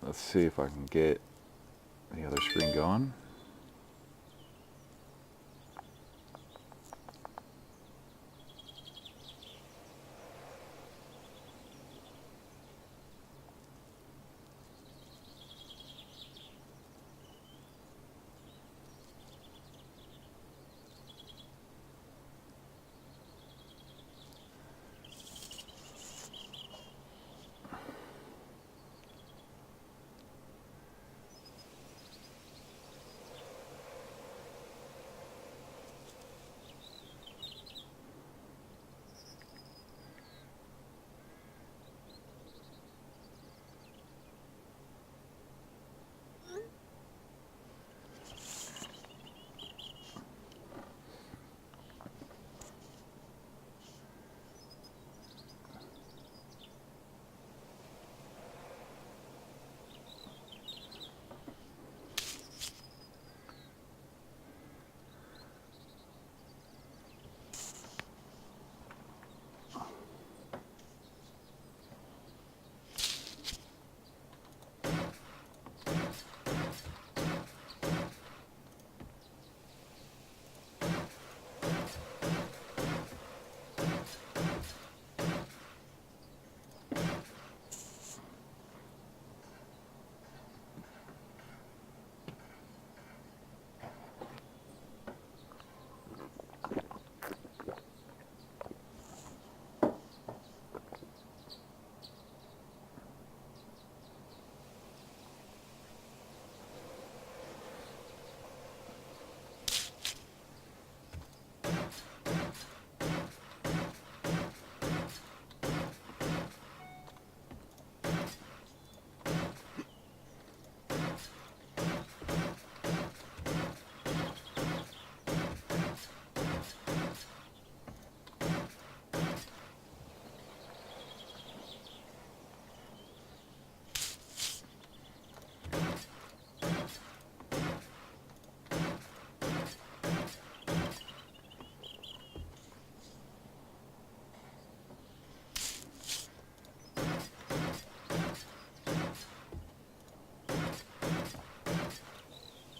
Let's see if I can get the other screen going.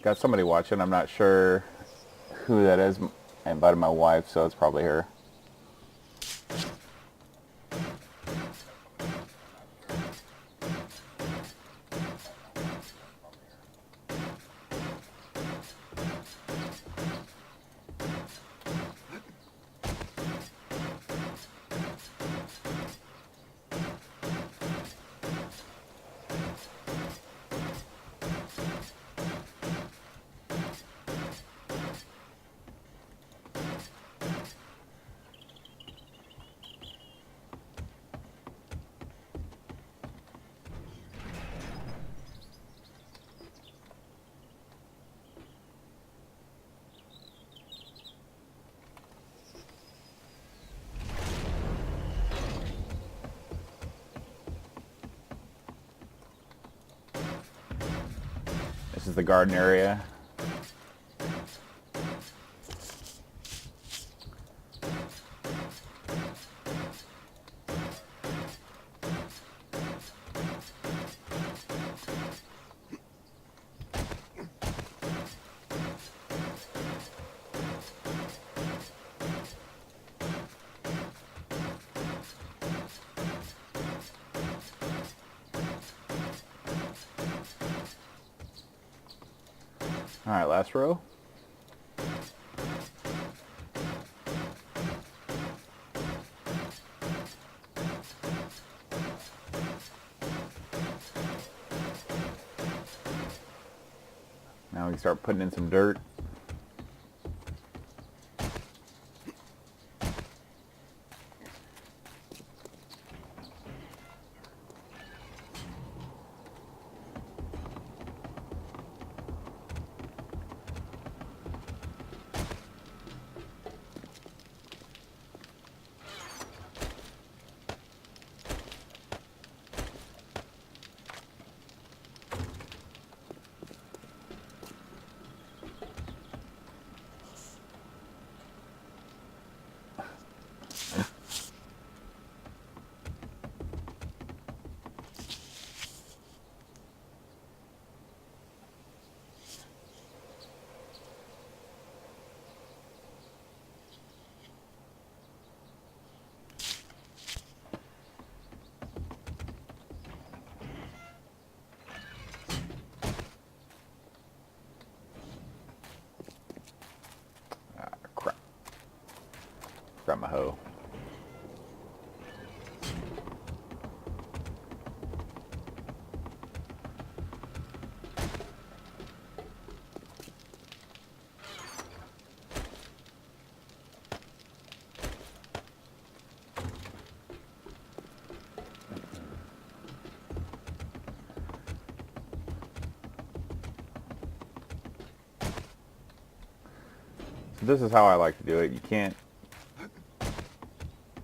Got somebody watching. I'm not sure who that is. I invited my wife, so it's probably her. This is the garden area. All right, last row. Now we can start putting in some dirt. this is how I like to do it. You can't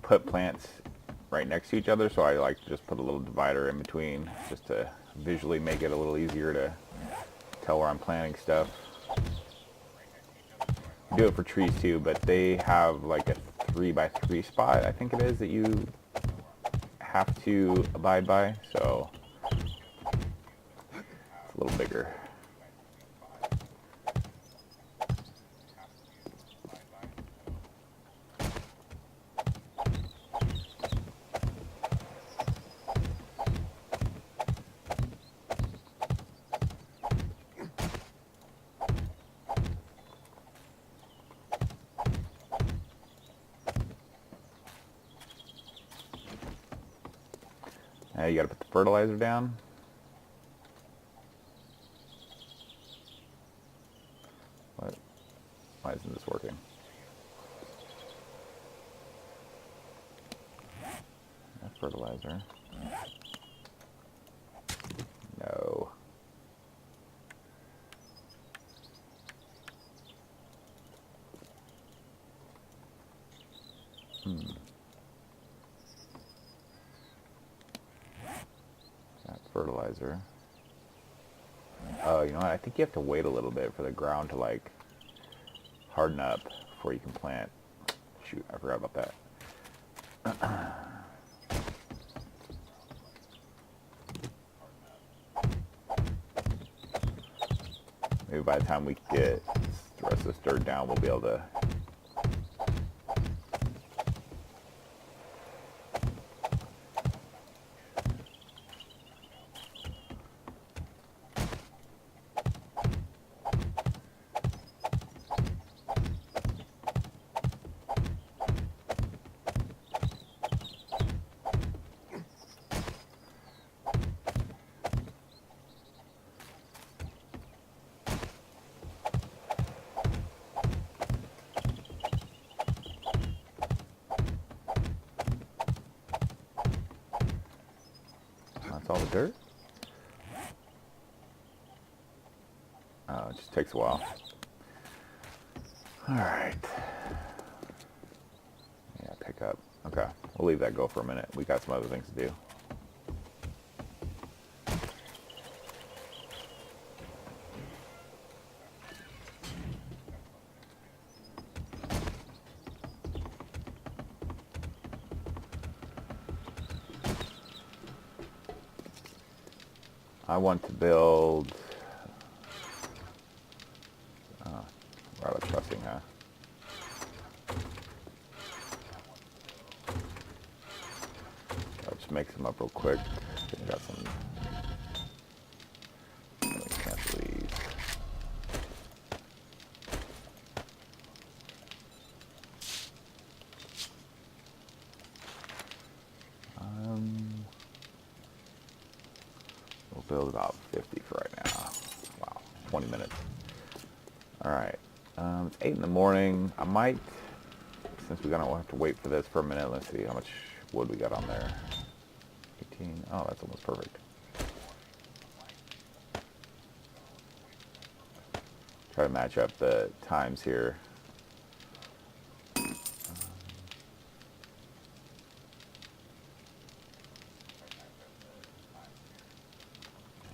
put plants right next to each other, so I like to just put a little divider in between just to visually make it a little easier to tell where I'm planting stuff. Do it for trees too, but they have like a 3x3 spot, I think it is, that you have to abide by, so it's a little bigger. Now you gotta put the fertilizer down. What? Why isn't this working? That fertilizer. No. That fertilizer. Oh, you know what? I think you have to wait a little bit for the ground to like harden up before you can plant. Shoot, I forgot about that. Maybe by the time we get the rest of this dirt down, we'll be able to. That's all the dirt? Oh, it just takes a while. Alright. Yeah, pick up. Okay, we'll leave that go for a minute. We got some other things to do. I want to build wireless trussing, huh? I'll just make some up real quick. I got some. Let me cancel these. We'll build about 50 for right now. Wow, 20 minutes. All right, it's 8 in the morning. I might, since we don't have to wait for this for a minute, let's see how much wood we got on there. 18, oh, that's almost perfect. Try to match up the times here.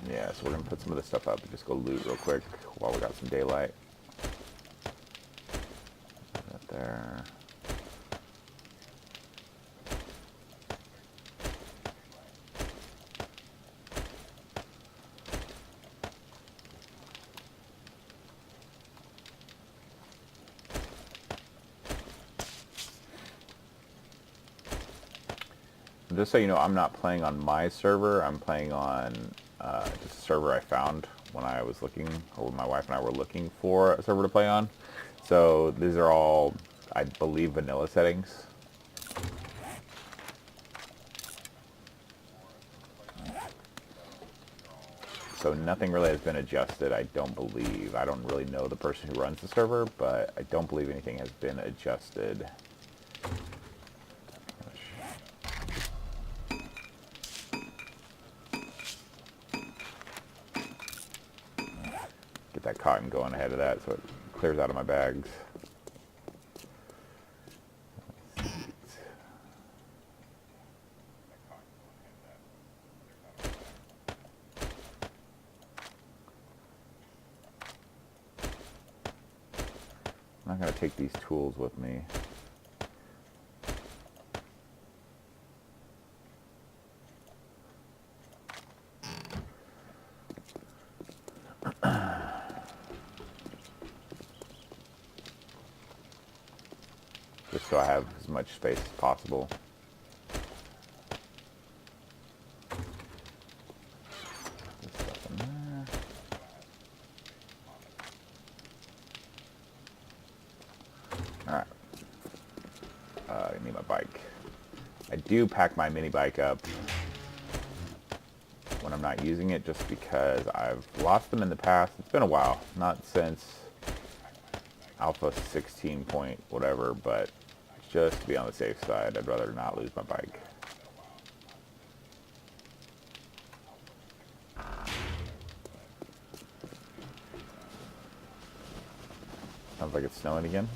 Yeah, so we're gonna put some of this stuff up and just go loot real quick while we got some daylight. Right there. Just so you know, I'm not playing on my server. I'm playing on just a server I found when I was looking, or when my wife and I were looking for a server to play on. So these are all, I believe, vanilla settings. So nothing really has been adjusted, I don't believe. I don't really know the person who runs the server, but I don't believe anything has been adjusted. Get that cotton going ahead of that so it clears out of my bags. not going to take these tools with me. Just so I have as much space as possible. Put stuff in there. Alright. I need my bike. I do pack my mini bike up when I'm not using it, just because I've lost them in the past. It's been a while, not since Alpha 16 point whatever, but just to be on the safe side, I'd rather not lose my bike. Sounds like it's snowing again.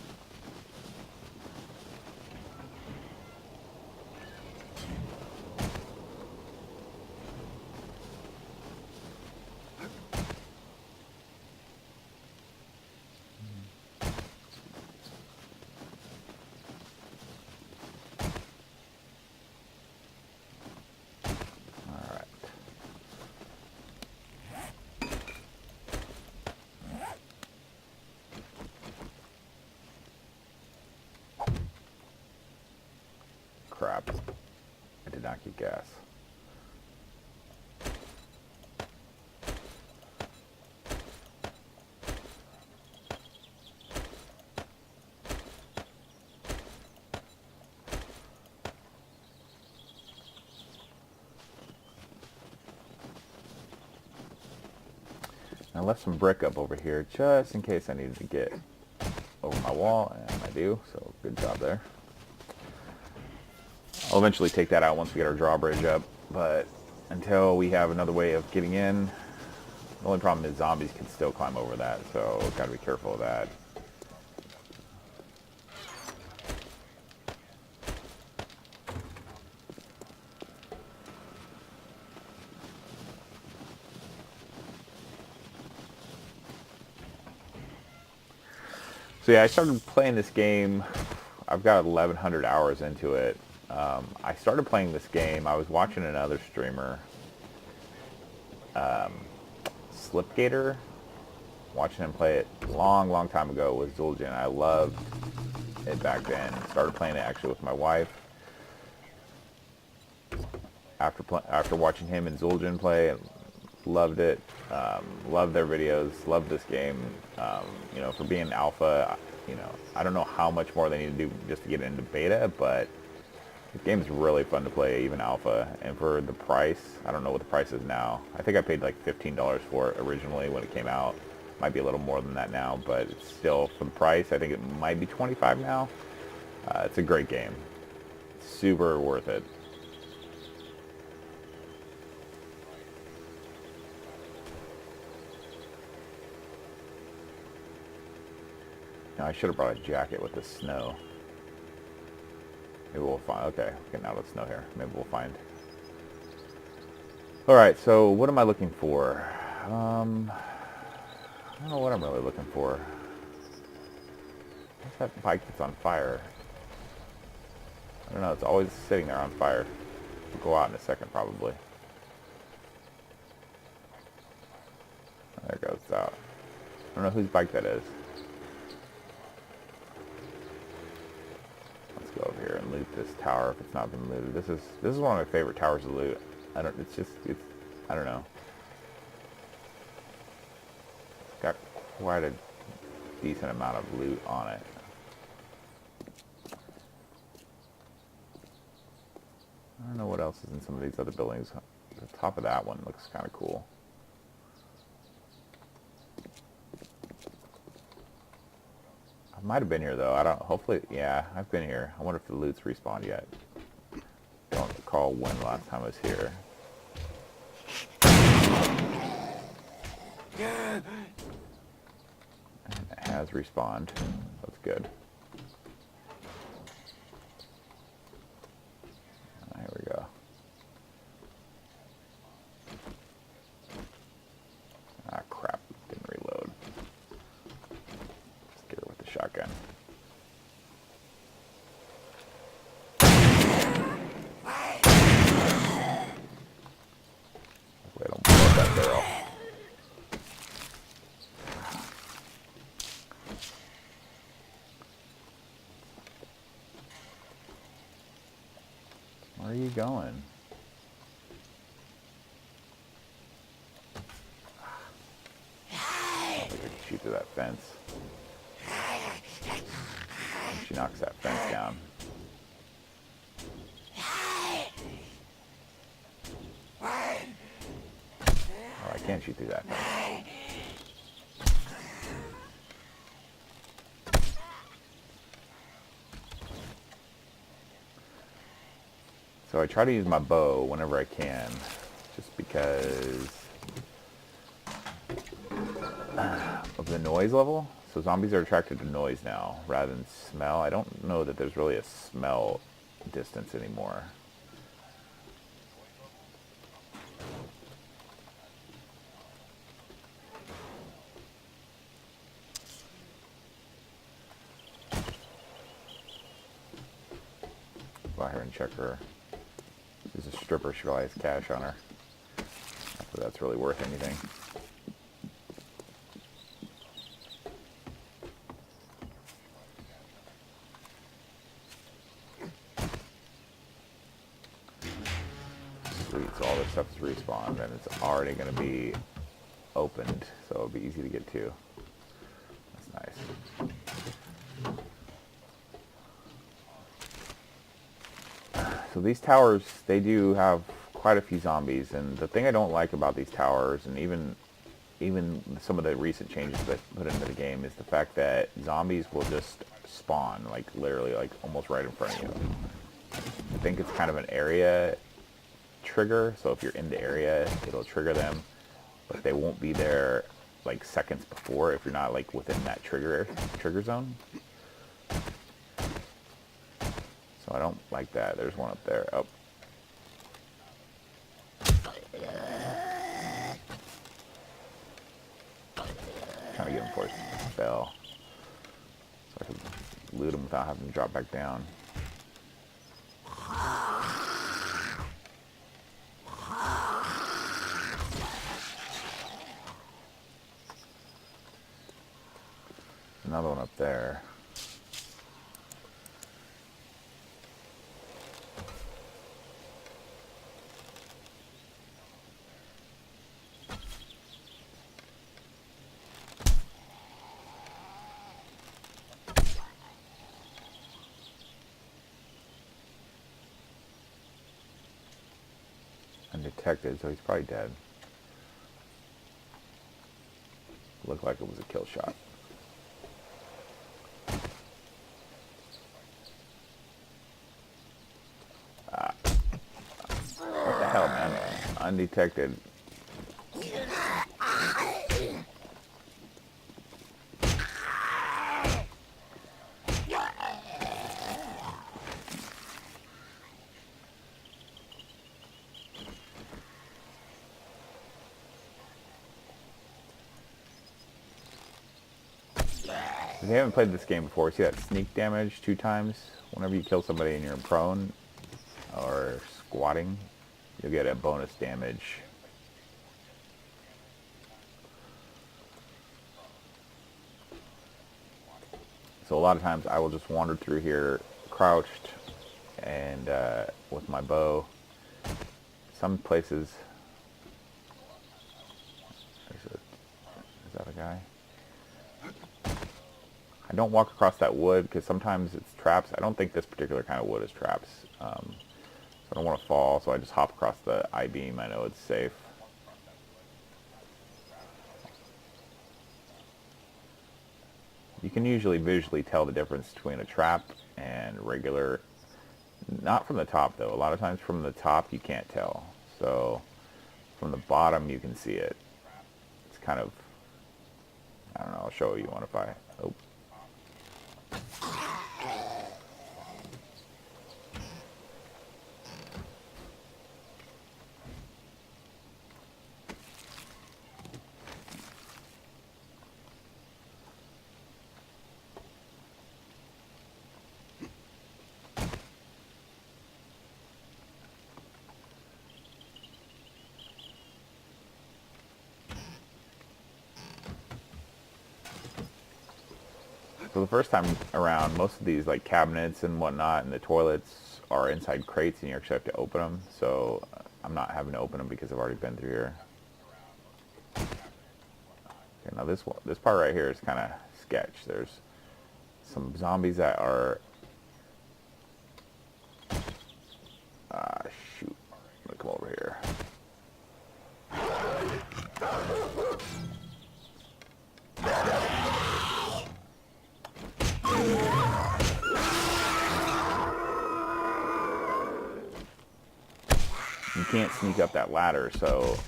Crap. I did not get gas. I left some brick up over here just in case I needed to get over my wall, and I do, so good job there. I'll eventually take that out once we get our drawbridge up, but until we have another way of getting in, the only problem is zombies can still climb over that, so gotta be careful of that. So yeah, I started playing this game. I've got 1,100 hours into it. I started playing this game. I was watching another streamer, Slipgator, watching him play it long time ago with Zul'jin. I loved it back then. Started playing it actually with my wife. After watching him and Zul'jin play, loved it. Loved their videos. Loved this game. You know, for being alpha, you know, I don't know how much more they need to do just to get into beta, but the game is really fun to play, even alpha. And for the price, I don't know what the price is now. I think I paid like $15 for it originally when it came out. Might be a little more than that now, but it's still, for the price, I think it might be $25 now. It's a great game. Super worth it. Now, I should have brought a jacket with the snow. Maybe we'll find, okay, getting out of the snow here. Maybe we'll find. Alright, so what am I looking for? I don't know what I'm really looking for. What's that bike that's on fire? I don't know, it's always sitting there on fire. We'll go out in a second, probably. There it goes, it's out. I don't know whose bike that is. Go over here and loot this tower if it's not been looted. This is one of my favorite towers to loot. I don't know. It's got quite a decent amount of loot on it. I don't know what else is in some of these other buildings. The top of that one looks kind of cool. I might have been here though. I don't. Hopefully, yeah, I've been here. I wonder if the loot's respawned yet. Don't recall when the last time I was here. And it has respawned. That's good. Here we go. Ah, crap. Didn't reload. Let's get her with the shotgun. going? I don't think I can shoot through that fence. She knocks that fence down. Oh, I can't shoot through that fence. So I try to use my bow whenever I can, just because of the noise level. So zombies are attracted to noise now rather than smell. I don't know that there's really a smell distance anymore. Go out here and check her. She's a stripper. She probably has cash on her. Not that that's really worth anything. Sweet, so all this stuff is respawned and it's already going to be opened, so it'll be easy to get to. That's nice. So these towers, they do have quite a few zombies, and the thing I don't like about these towers, and even some of the recent changes that put into the game, is the fact that zombies will just spawn, like literally, like almost right in front of you. I think it's kind of an area trigger, so if you're in the area, it'll trigger them, but they won't be there like seconds before if you're not like within that trigger zone. So I don't like that. There's one up there. Oh. Trying to get him before he fell, so I can loot him without having to drop back down. Another one up there. Undetected, so he's probably dead. Looked like it was a kill shot. What the hell, man? Undetected. If you haven't played this game before, see that sneak damage 2 times? Whenever you kill somebody and you're prone or squatting, you'll get a bonus damage. So a lot of times I will just wander through here crouched and with my bow. Some places... Is that a guy? I don't walk across that wood because sometimes it's traps. I don't think this particular kind of wood is traps. So I don't want to fall, so I just hop across the I-beam. I know it's safe. You can usually visually tell the difference between a trap and regular. Not from the top, though. A lot of times from the top you can't tell. So from the bottom you can see it. It's kind of... I don't know. I'll show you one if I... Oh. So the first time around, most of these like cabinets and whatnot and the toilets are inside crates, and you actually have to open them. So I'm not having to open them because I've already been through here. Okay, now this part right here is kind of sketch. There's some zombies that are... shoot. I'm gonna come over here. You can't sneak up that ladder, so...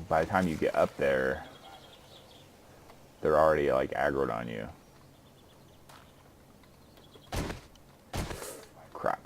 by the time you get up there, they're already like aggroed on you. Crap.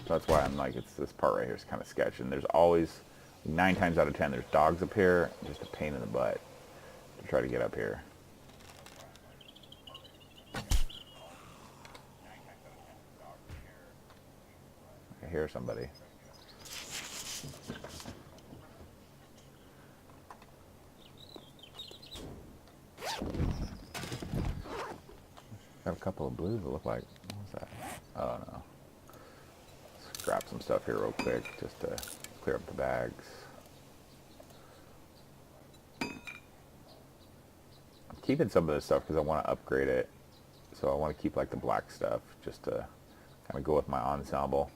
That's why I'm like, it's this part right here is kind of sketchy. And there's always, 9 times out of 10, there's dogs up here. Just a pain in the butt to try to get up here. I hear somebody. Got a couple of blues that look like, what's that? Oh no. Grab some stuff here real quick just to clear up the bags. I'm keeping some of this stuff because I want to upgrade it. So I want to keep like the black stuff just to kind of go with my ensemble.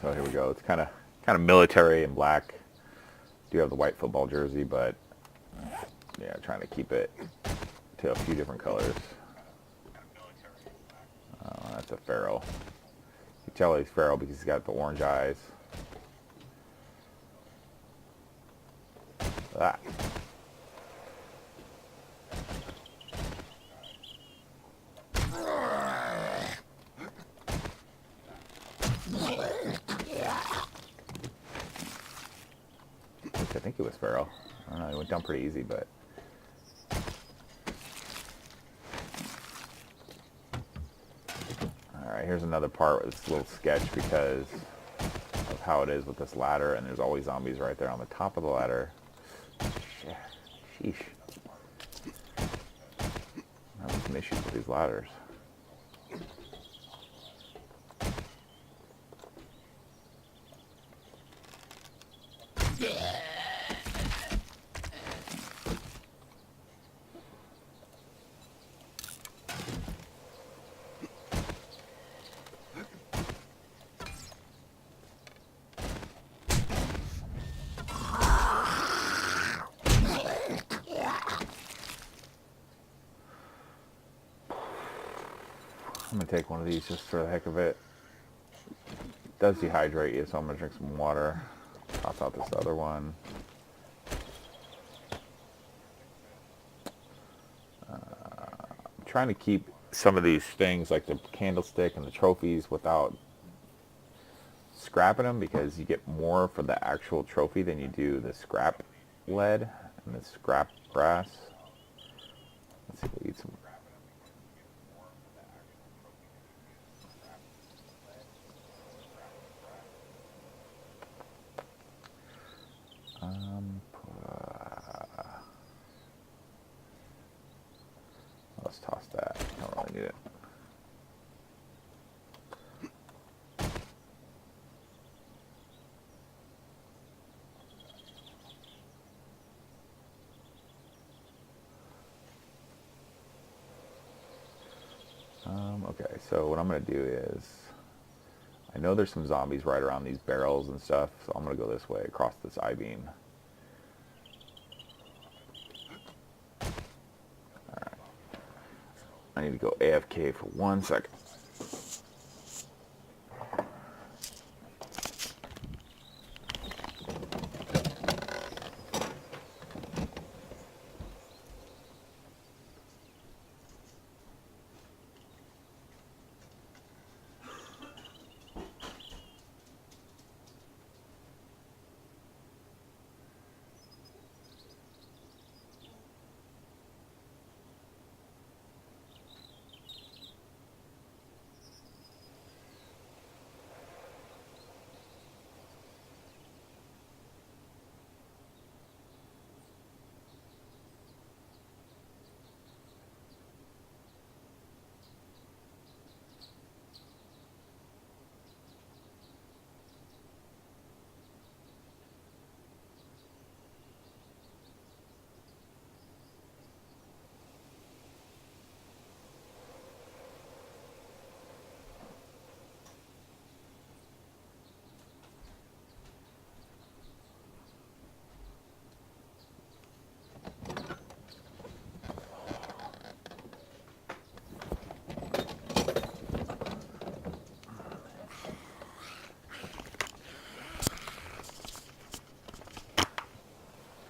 So here we go. It's kind of military and black. Do have the white football jersey, but yeah, trying to keep it to a few different colors. Oh, that's a feral. You can tell he's feral because he's got the orange eyes. Ah. I think it was feral. I don't know, it went down pretty easy, but... Alright, here's another part with this little sketch because of how it is with this ladder, and there's always zombies right there on the top of the ladder. Sheesh. I'm having some issues with these ladders. I'm going to take one of these just for the heck of it. It does dehydrate you, so I'm going to drink some water. Toss out this other one. I'm trying to keep some of these things, like the candlestick and the trophies, without scrapping them, because you get more for the actual trophy than you do the scrap lead and the scrap brass. Let's see, we'll eat some. Let's toss that. I don't really need it. Okay, so what I'm going to do is, I know there's some zombies right around these barrels and stuff, so I'm going to go this way across this I-beam. I need to go AFK for 1 second.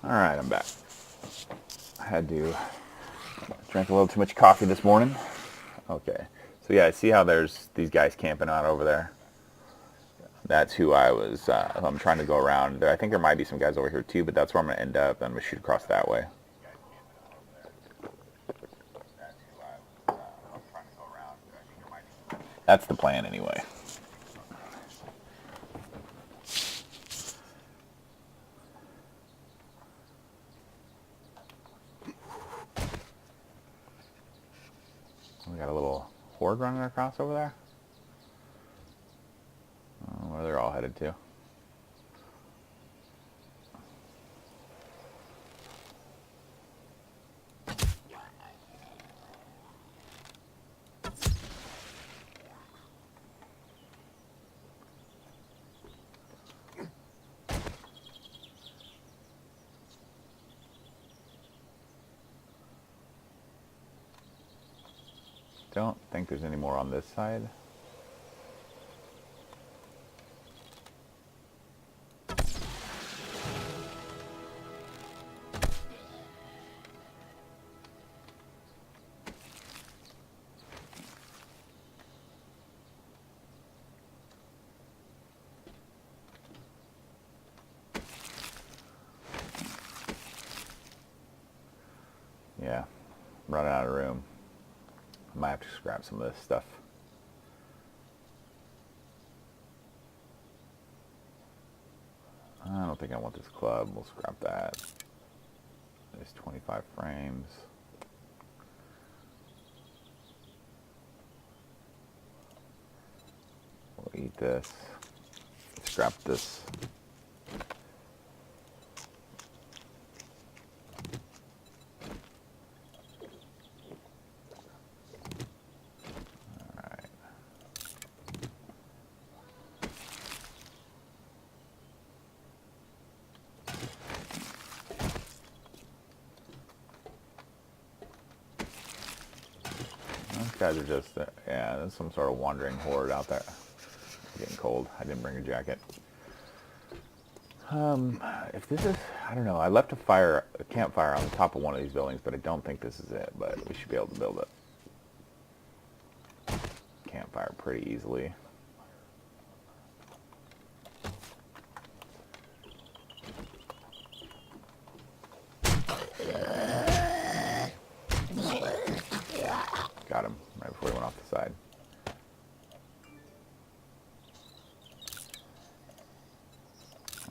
Alright, I'm back. I had to drink a little too much coffee this morning. Okay. So yeah, I see how there's these guys camping out over there. That's who I'm trying to go around. I think there might be some guys over here too, but that's where I'm going to end up. I'm going to shoot across that way. That's the plan anyway. We got a little horde running across over there. Where they're all headed to. Don't think there's any more on this side. Yeah, running out of room. I might have to scrap some of this stuff. I don't think I want this club. We'll scrap that. There's 25 frames. We'll eat this. Scrap this. Those guys are just, yeah, there's some sort of wandering horde out there. It's getting cold. I didn't bring a jacket. If this is, I don't know, I left a campfire on the top of one of these buildings, but I don't think this is it, but we should be able to build it. Campfire pretty easily. Got him right before he went off the side.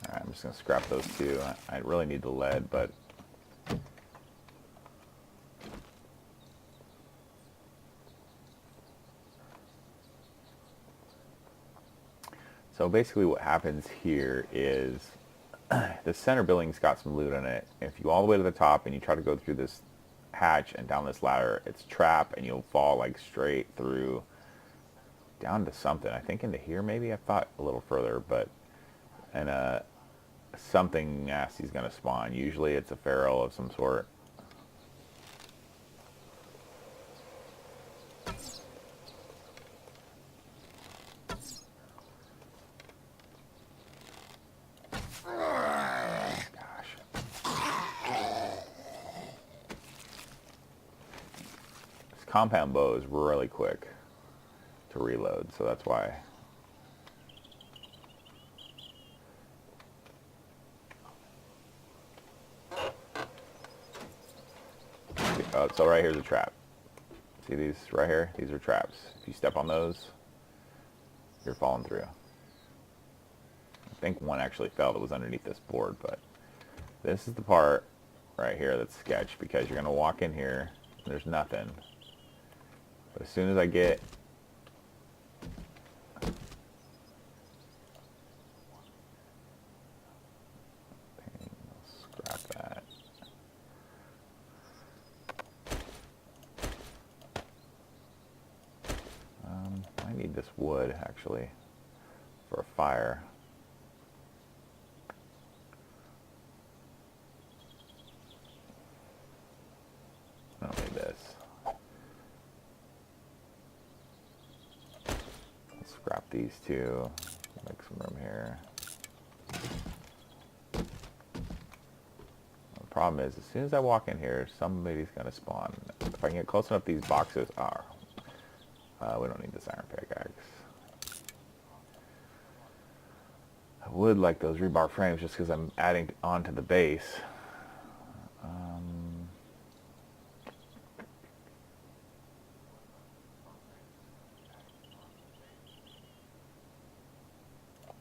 Alright, I'm just going to scrap those two. I really need the lead, but... So basically what happens here is the center building's got some loot in it. If you go all the way to the top and you try to go through this hatch and down this ladder, it's a trap and you'll fall like straight through down to something. I think into here maybe. I thought a little further, but and something nasty's gonna spawn. Usually it's a feral of some sort. This compound bow is really quick to reload, so that's why. Oh, so right here's a trap. See these right here? These are traps. If you step on those, you're falling through. I think one actually fell that was underneath this board, but this is the part right here that's sketch, because you're going to walk in here and there's nothing. But as soon as I get scrap that. I need this wood actually for a fire. I don't need this. Let's scrap these two. Make some room here. The problem is, as soon as I walk in here, somebody's gonna spawn. If I can get close enough, these boxes are. We don't need this iron pickaxe. I would like those rebar frames just because I'm adding onto the base.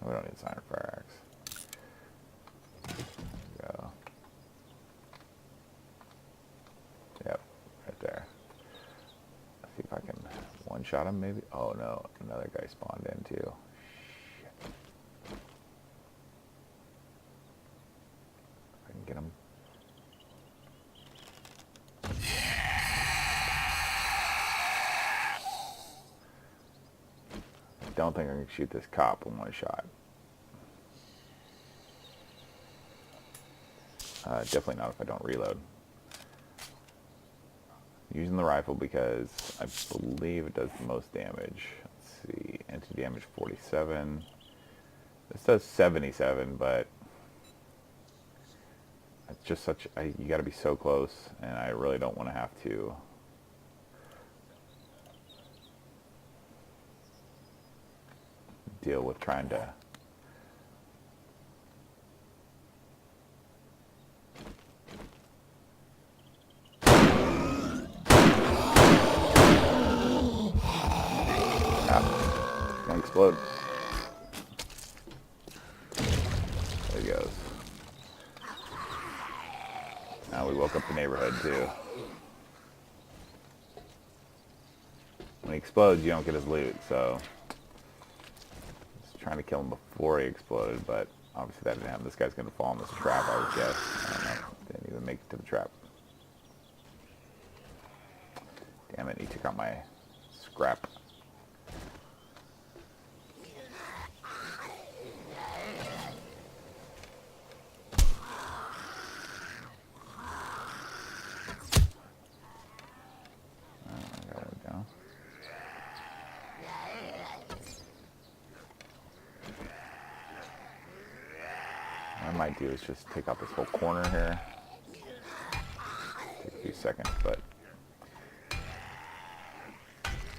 We don't need this iron pickaxe. There we go. Yep, right there. Let's see if I can one-shot him, maybe. Oh no, another guy spawned in too. Shit. If I can get him. I don't think I can shoot this cop in one shot. Definitely not if I don't reload. Using the rifle because I believe it does the most damage. Let's see, anti-damage 47. This does 77, but it's just such, you gotta be so close, and I really don't want to have to deal with trying to gonna explode. There he goes. Now we woke up the neighborhood too. When he explodes, you don't get his loot, so just trying to kill him before he exploded, but obviously that didn't happen. This guy's gonna fall in this trap, I would guess. I don't know. Didn't even make it to the trap. Damn it, he took out my scrap. What I might do is just take out this whole corner here. Take a few seconds, but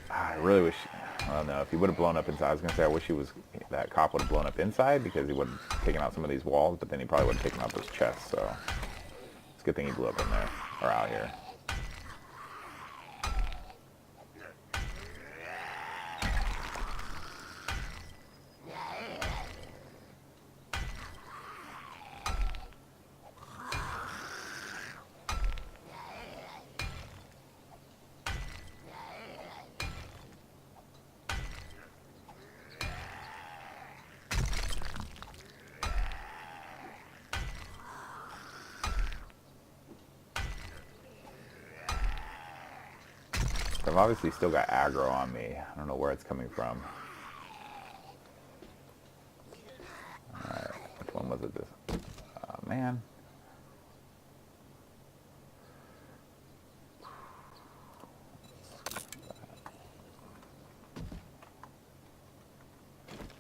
I really wish, I don't know, if he would have blown up inside, I was going to say I wish that cop would have blown up inside because he would have taken out some of these walls, but then he probably would have taken out those chests, so it's a good thing he blew up in there, or out here. I've obviously still got aggro on me. I don't know where it's coming from. Alright, which one was it? This? Man.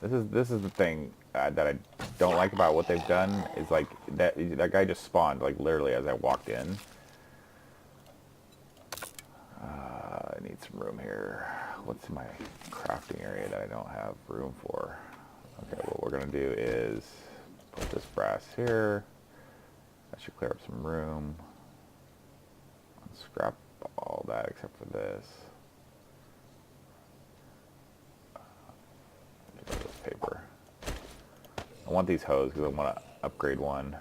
This is the thing that I don't like about what they've done is like that guy just spawned like literally as I walked in. need some room here. What's my crafting area that I don't have room for? Okay, what we're gonna do is put this brass here. That should clear up some room. Scrap all that except for this. Get rid of this paper. I want these hose because I want to upgrade one.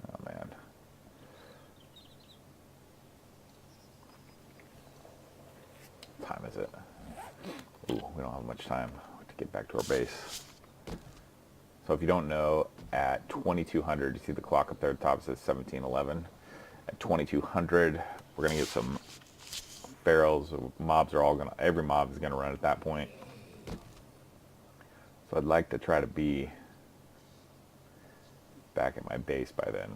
Oh man. What time is it? Ooh, we don't have much time to get back to our base. So if you don't know, at 2200, you see the clock up there at the top, it says 1711. At 2200, we're gonna get some barrels. Mobs are all gonna, every mob is gonna run at that point. So I'd like to try to be back at my base by then.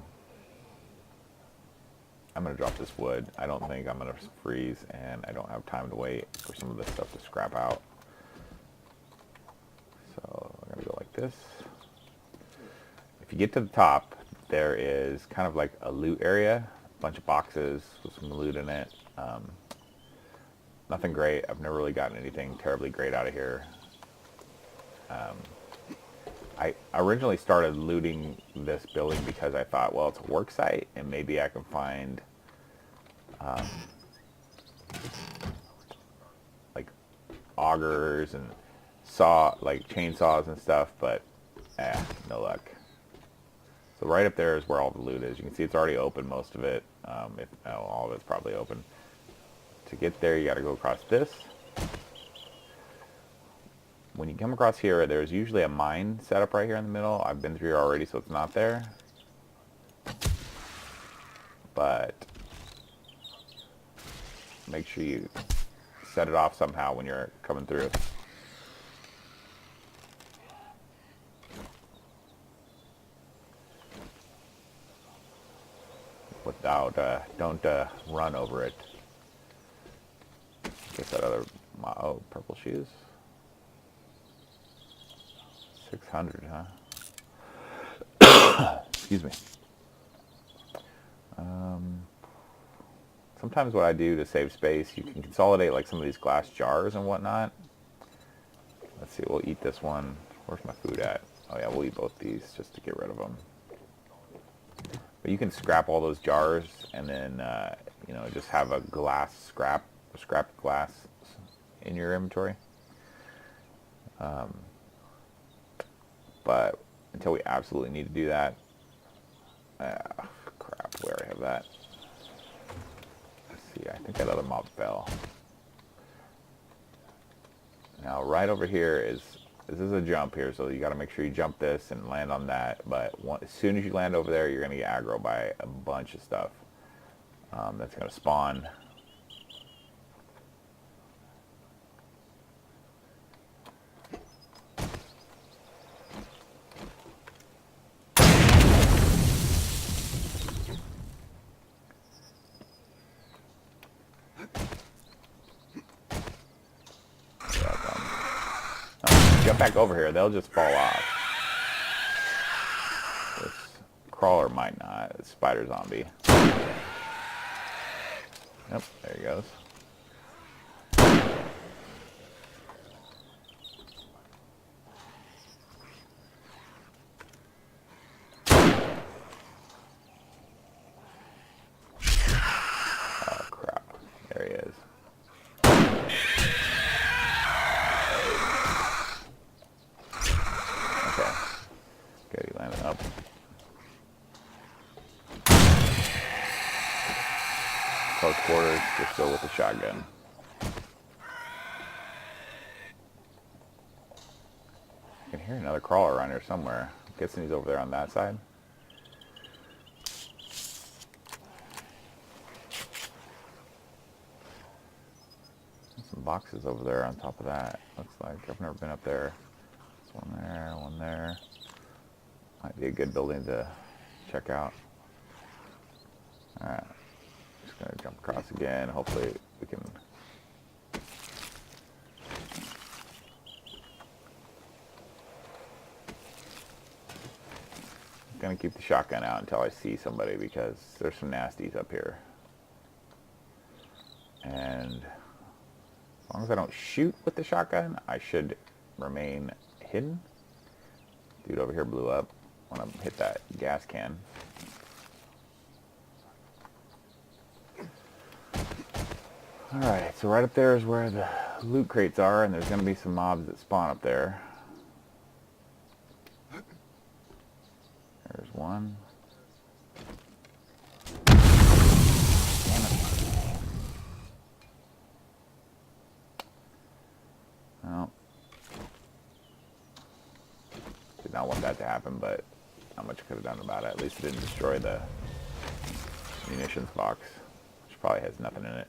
I'm gonna drop this wood. I don't think I'm gonna freeze, and I don't have time to wait for some of this stuff to scrap out. So I'm gonna go like this. If you get to the top, there is kind of like a loot area, a bunch of boxes with some loot in it. Nothing great. I've never really gotten anything terribly great out of here. I originally started looting this building because I thought, well, it's a work site, and maybe I can find like augers and chainsaws and stuff, but no luck. So right up there is where all the loot is. You can see it's already open, most of it. All of it's probably open. To get there, you got to go across this. When you come across here, there's usually a mine set up right here in the middle. I've been through here already, so it's not there. But make sure you set it off somehow when you're coming through. Without, don't run over it. Guess that other, oh, purple shoes. 600, huh? Excuse me. Sometimes what I do to save space, you can consolidate like some of these glass jars and whatnot. Let's see, we'll eat this one. Where's my food at? Oh yeah, we'll eat both these just to get rid of them. But you can scrap all those jars and then, you know, just have a scrap glass in your inventory. But until we absolutely need to do that, crap, we already have that. Let's see, I think that other mob fell. Now right over here this is a jump here, so you got to make sure you jump this and land on that. But as soon as you land over there, you're going to get aggro by a bunch of stuff that's going to spawn. Jump back over here, they'll just fall off. This crawler might not. It's spider zombie. Yep, there he goes. Oh crap, there he is. Up. Close quarters, just go with the shotgun. I can hear another crawler around here somewhere. I'm guessing he's over there on that side. There's some boxes over there on top of that. Looks like I've never been up there. There's one there, one there. Might be a good building to check out. Alright, just gonna jump across again. Hopefully we can going to keep the shotgun out until I see somebody, because there's some nasties up here. And as long as I don't shoot with the shotgun, I should remain hidden. Dude over here blew up when I hit that gas can. Alright, so right up there is where the loot crates are, and there's going to be some mobs that spawn up there. There's one. Damn it. Well, did not want that to happen, but not much I could have done about it. At least it didn't destroy the munitions box, which probably has nothing in it.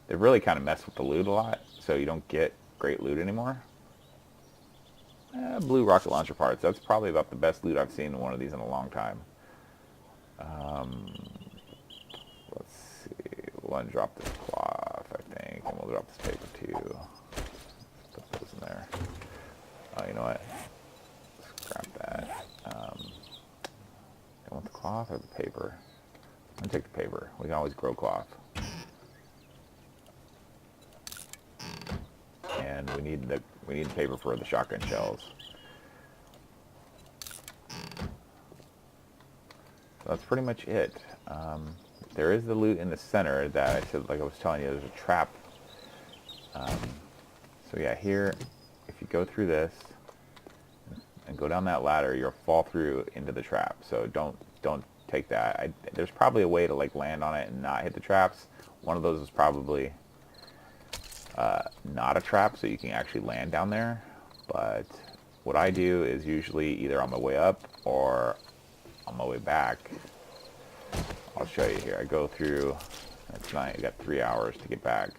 They really kind of mess with the loot a lot, so you don't get great loot anymore. Blue rocket launcher parts. That's probably about the best loot I've seen in one of these in a long time. Let's see. We'll undrop this cloth, I think, and we'll drop this paper too. Put those in there. Oh, you know what? Scrap that. I want the cloth or the paper? I'm gonna take the paper. We can always grow cloth. And we need the paper for the shotgun shells. So that's pretty much it. There is the loot in the center that I said, like I was telling you, there's a trap. So yeah, here, if you go through this and go down that ladder, you'll fall through into the trap. So don't take that. There's probably a way to like land on it and not hit the traps. One of those is probably not a trap, so you can actually land down there. But what I do is usually either on my way up or on my way back. I'll show you here. I go through, tonight I got 3 hours to get back.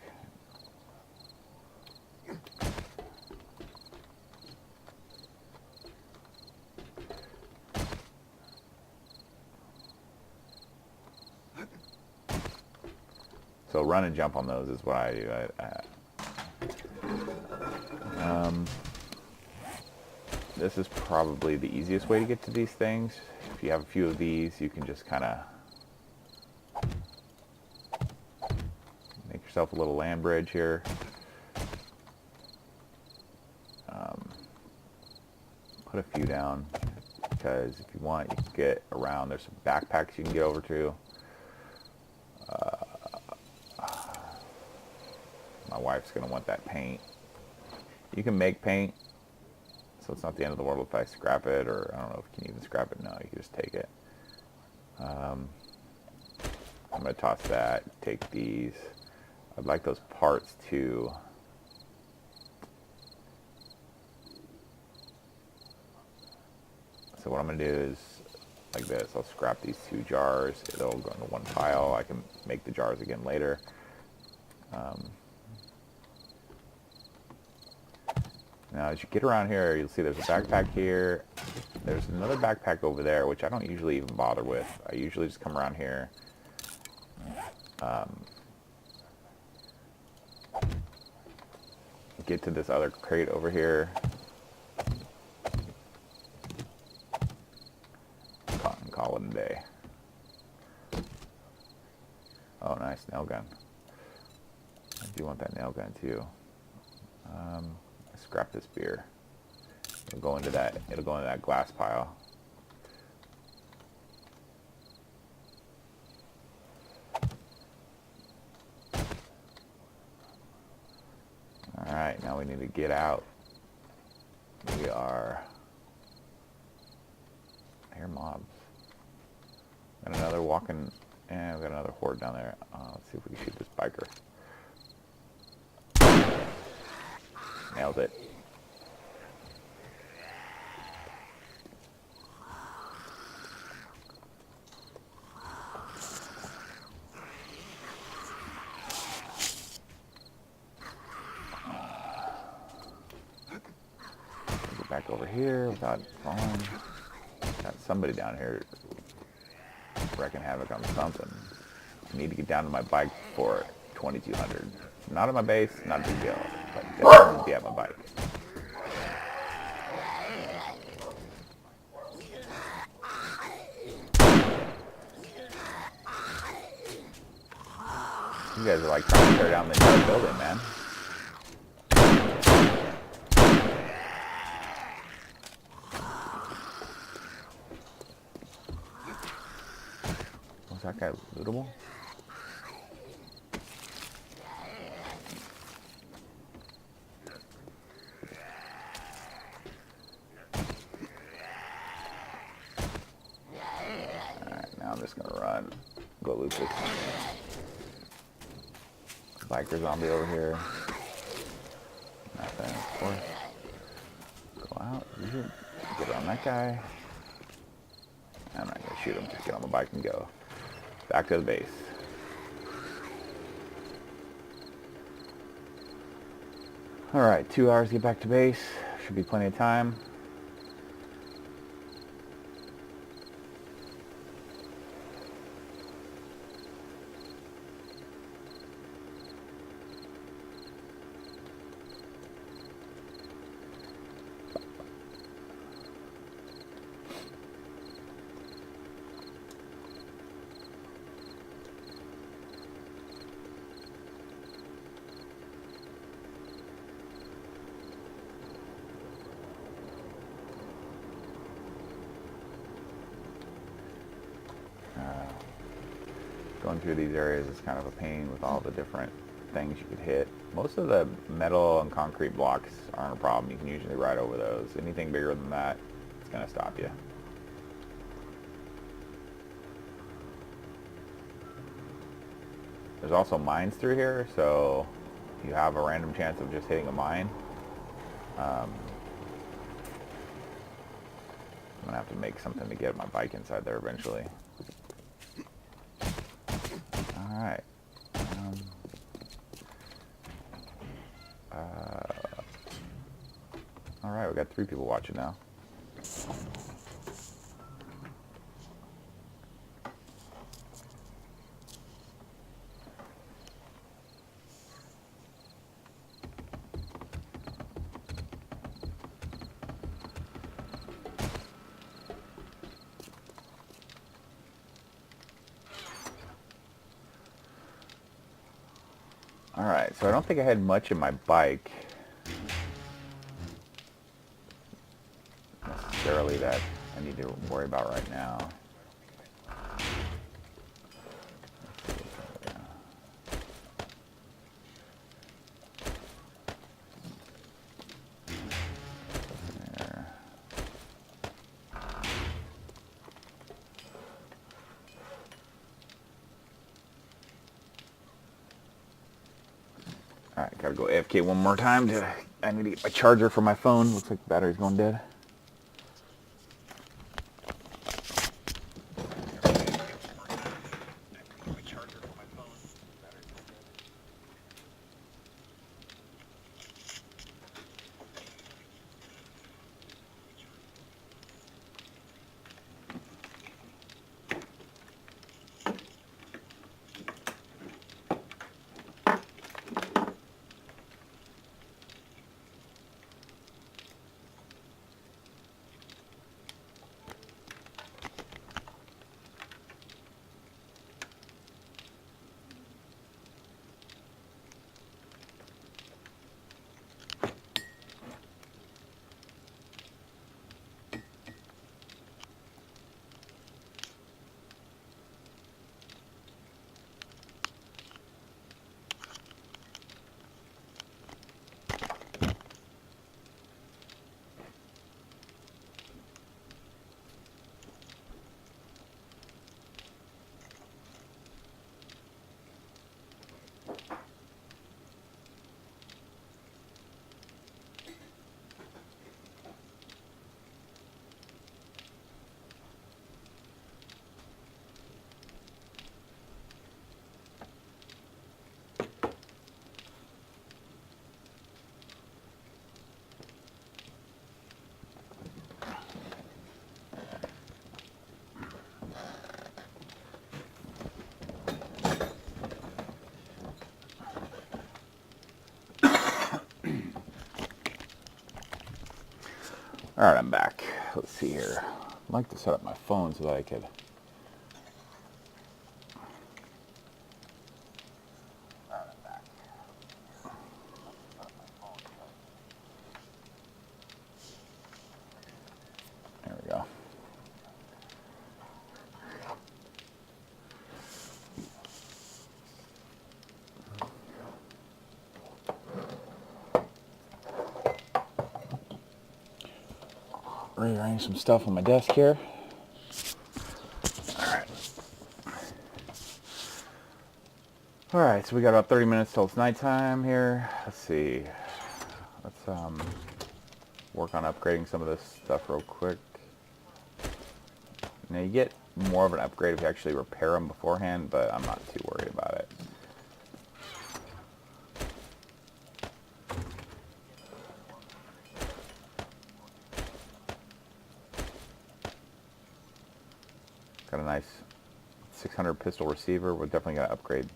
So run and jump on those is what I do. This is probably the easiest way to get to these things. If you have a few of these, you can just kind of make yourself a little land bridge here. Put a few down, because if you want, you can get around. There's some backpacks you can get over to. My wife's going to want that paint. You can make paint, so it's not the end of the world if I scrap it, or I don't know if you can even scrap it. No, you can just take it. I'm going to toss that, take these. I'd like those parts too. So what I'm going to do is like this. I'll scrap these 2 jars. It'll go into one pile. I can make the jars again later. Now, as you get around here, you'll see there's a backpack here. There's another backpack over there, which I don't usually even bother with. I usually just come around here. Get to this other crate over here. And call it a day. Oh, nice nail gun. I do want that nail gun too. Scrap this beer. It'll go into that glass pile. Alright, now we need to get out. We are... I hear mobs. Got another walking... And we got another horde down there. Let's see if we can shoot this biker. Nailed it. Get back over here without falling. Got somebody down here wrecking havoc on something. I need to get down to my bike for 2200. Not at my base, not a big deal, but definitely be at my bike. You guys are like trying to tear down the entire building, man. Was that guy lootable? Alright, now I'm just gonna run. Go loot this biker zombie over here. Nothing, of course. Go out, get on that guy. I'm not gonna shoot him, just get on the bike and go. Back to the base. Alright, 2 hours to get back to base. Should be plenty of time. Going through these areas is kind of a pain with all the different things you could hit. Most of the metal and concrete blocks aren't a problem. You can usually ride over those. Anything bigger than that, it's going to stop you. There's also mines through here, so you have a random chance of just hitting a mine. I'm going to have to make something to get my bike inside there eventually. Alright. Alright, we got 3 people watching now. Alright, so I don't think I had much in my bike necessarily that I need to worry about right now. Alright, gotta go AFK one more time. I need to get my charger for my phone. Looks like the battery's going dead. Alright, I'm back. Let's see here. I'd like to set up my phone so that I could rearrange some stuff on my desk here. Alright. Alright, so we got about 30 minutes till it's nighttime here. Let's see. Let's work on upgrading some of this stuff real quick. Now you get more of an upgrade if you actually repair them beforehand, but I'm not too worried about it. Got a nice 600 pistol receiver. We're definitely going to upgrade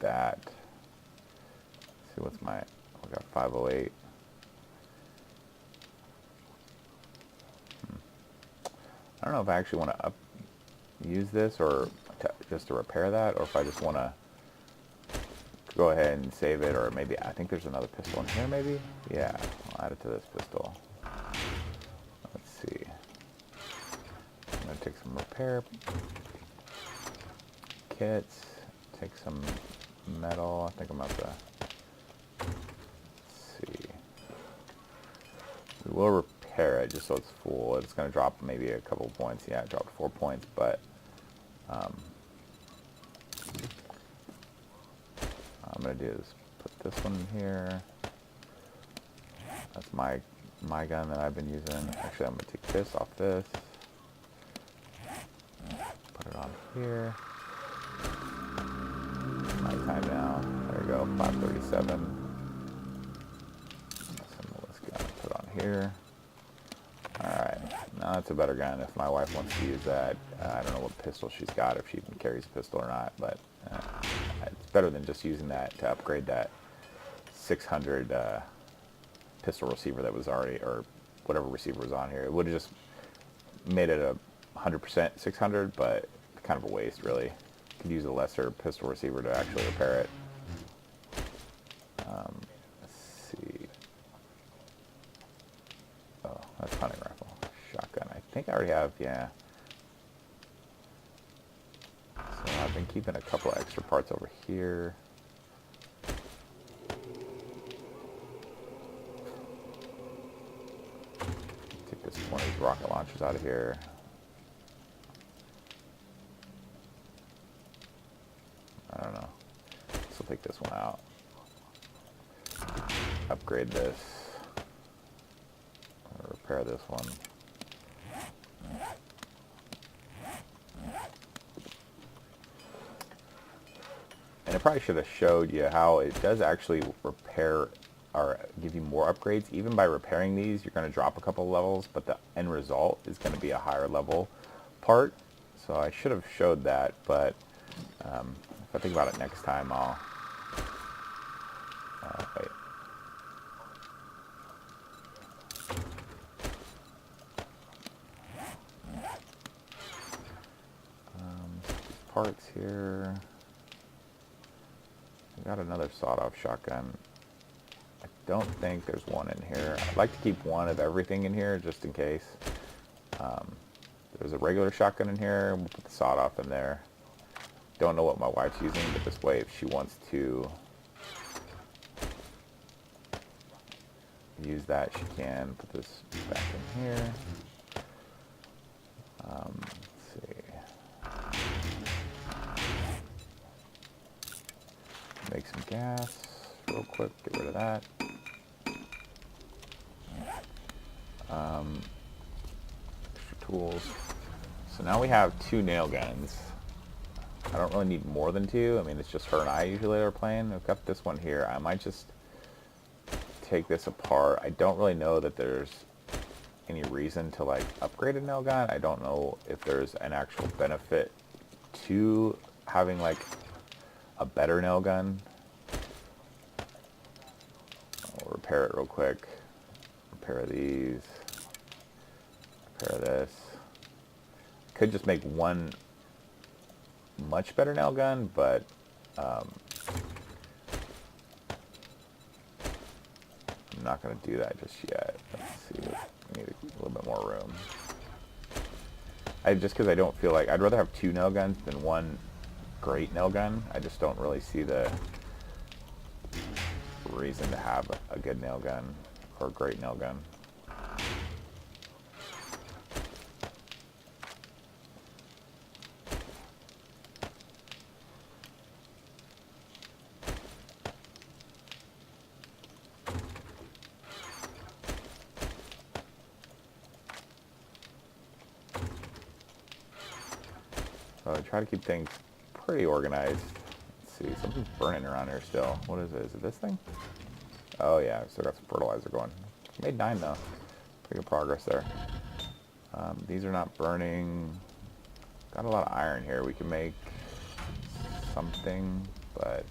that. Let's see, what's my... We got 508. I don't know if I actually want to use this or just to repair that, or if I just want to go ahead and save it, or maybe I think there's another pistol in here. Maybe, yeah. I'll add it to this pistol. Let's see. I'm gonna take some repair kits. Take some metal. I think I'm about to. Let's see. We will repair it just so it's full. It's going to drop maybe a couple points. Yeah, it dropped 4 points, but I'm going to do is put this one in here. That's my gun that I've been using. Actually, I'm going to take this off this. Put it on here. Nighttime now. There we go, 537. Let's put it on here. Alright, now that's a better gun if my wife wants to use that. I don't know what pistol she's got, if she even carries a pistol or not, but it's better than just using that to upgrade that 600 pistol receiver that was already, or whatever receiver was on here. It would have just made it a 100% 600, but kind of a waste, really. You could use a lesser pistol receiver to actually repair it. Let's see. Oh, that's hunting rifle. Shotgun. I think I already have, yeah. So I've been keeping a couple of extra parts over here. Take this one of these rocket launchers out of here. I don't know. So take this one out. Upgrade this. Repair this one. And I probably should have showed you how it does actually repair or give you more upgrades. Even by repairing these, you're going to drop a couple levels, but the end result is going to be a higher level part. So I should have showed that, but if I think about it next time, I'll wait. Parts here. We got another sawed-off shotgun. I don't think there's one in here. I'd like to keep one of everything in here just in case. There's a regular shotgun in here. We'll put the sawed-off in there. Don't know what my wife's using, but this way, if she wants to use that, she can. Put this back in here. Let's see. Make some gas real quick. Get rid of that. Extra tools. So now we have 2 nail guns. I don't really need more than 2. I mean, it's just her and I usually are playing. I've got this one here. I might just take this apart. I don't really know that there's any reason to like upgrade a nail gun. I don't know if there's an actual benefit to having like a better nail gun. I'll repair it real quick. Repair these. Repair this. Could just make one much better nail gun, but I'm not going to do that just yet. Let's see. We need a little bit more room. Just because I don't feel like I'd rather have 2 nail guns than one great nail gun. I just don't really see the reason to have a good nail gun or a great nail gun. So I try to keep things pretty organized. Let's see, something's burning around here still. What is it? Is it this thing? Oh yeah, I've still got some fertilizer going. Made 9 though. Pretty good progress there. These are not burning. Got a lot of iron here. We can make something, but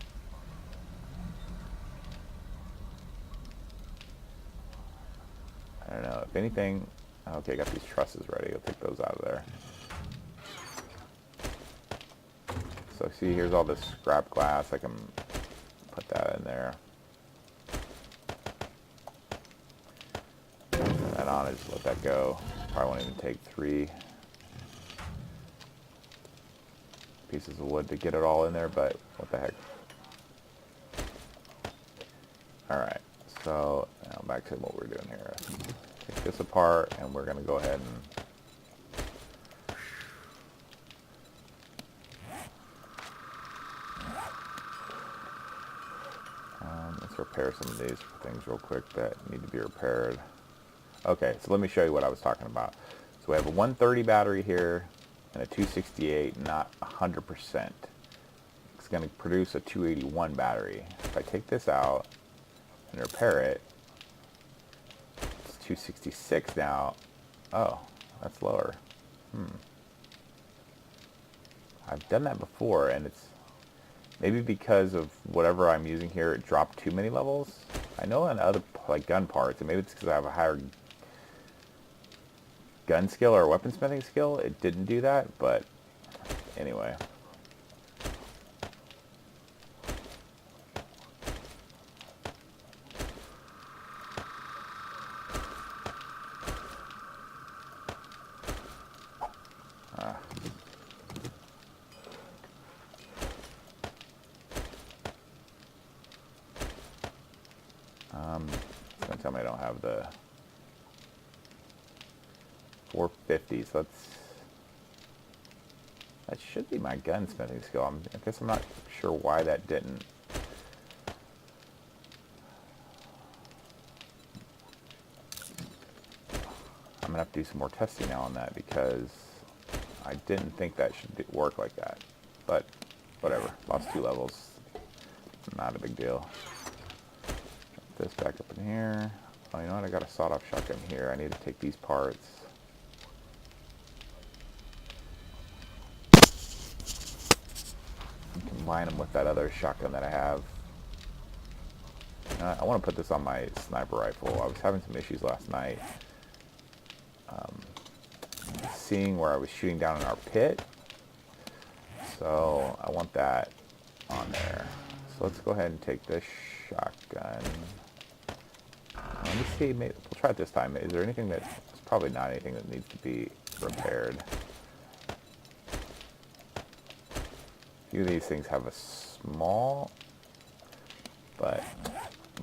I don't know. If anything, okay, got these trusses ready. I'll take those out of there. So see, here's all this scrap glass. I can put that in there. Turn that on and just let that go. Probably won't even take 3 pieces of wood to get it all in there, but what the heck. Alright, so now back to what we're doing here. Take this apart and we're going to go ahead and let's repair some of these things real quick that need to be repaired. Okay, so let me show you what I was talking about. So we have a 130 battery here and a 268, not 100%. It's going to produce a 281 battery. If I take this out and repair it, it's 266 now. Oh, that's lower. I've done that before, and it's maybe because of whatever I'm using here, it dropped too many levels. I know on other like gun parts, and maybe it's because I have a higher gun skill or weaponsmithing skill, it didn't do that, but anyway. It's gonna tell me I don't have the 450, so that should be my gunsmithing skill. I guess I'm not sure why that didn't. I'm gonna have to do some more testing now on that because I didn't think that should work like that. But whatever, lost 2 levels. Not a big deal. Drop this back up in here. Oh, you know what? I got a sawed-off shotgun here. I need to take these parts. Combine them with that other shotgun that I have. I want to put this on my sniper rifle. I was having some issues last night seeing where I was shooting down in our pit, so I want that on there. So let's go ahead and take this shotgun. Let me see, maybe we'll try it this time. Is there anything that's probably not anything that needs to be repaired? A few of these things have a small, but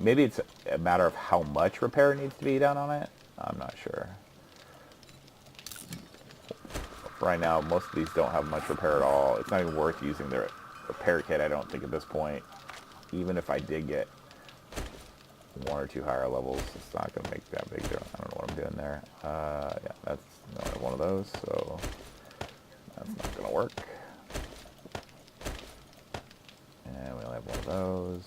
maybe it's a matter of how much repair needs to be done on it. I'm not sure. Right now, most of these don't have much repair at all. It's not even worth using their repair kit, I don't think, at this point. Even if I did get 1 or 2 higher levels, it's not going to make that big difference. I don't know what I'm doing there. Yeah, that's not one of those, so that's not going to work. And we only have one of those.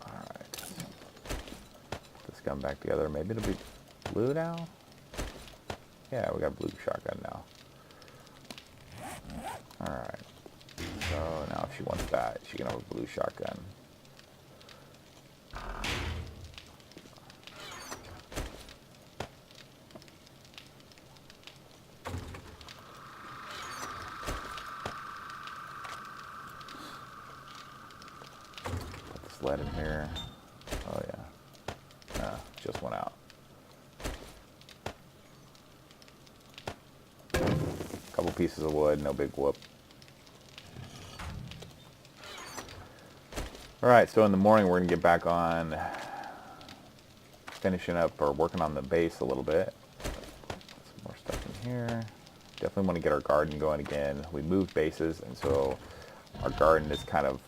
Alright. Put this gun back together. Maybe it'll be blue now? Yeah, we got blue shotgun now. Alright. So now if she wants that, she can have a blue shotgun. Put this lead in here. Oh yeah. Just went out. Couple pieces of wood, no big whoop. Alright, so in the morning we're going to get back on finishing up or working on the base a little bit. Some more stuff in here. Definitely want to get our garden going again. We moved bases, and so our garden is kind of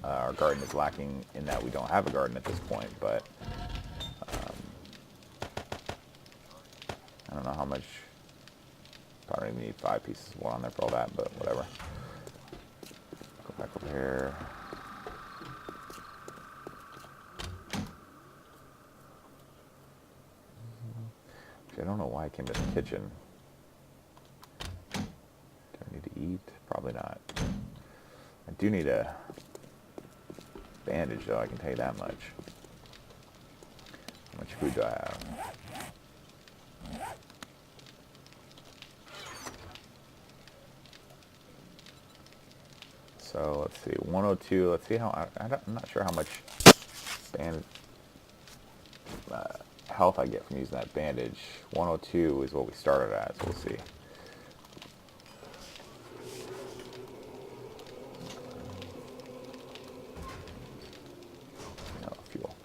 our garden is lacking in that we don't have a garden at this point, but know how much. I don't even need 5 pieces of wood on there for all that, but whatever. Go back over here. Actually, I don't know why I came to the kitchen. Do I need to eat? Probably not. I do need a bandage, though, I can tell you that much. How much food do I have? So let's see, 102. Let's see how I'm not sure how much health I get from using that bandage. 102 is what we started at, so we'll see. No, fuel.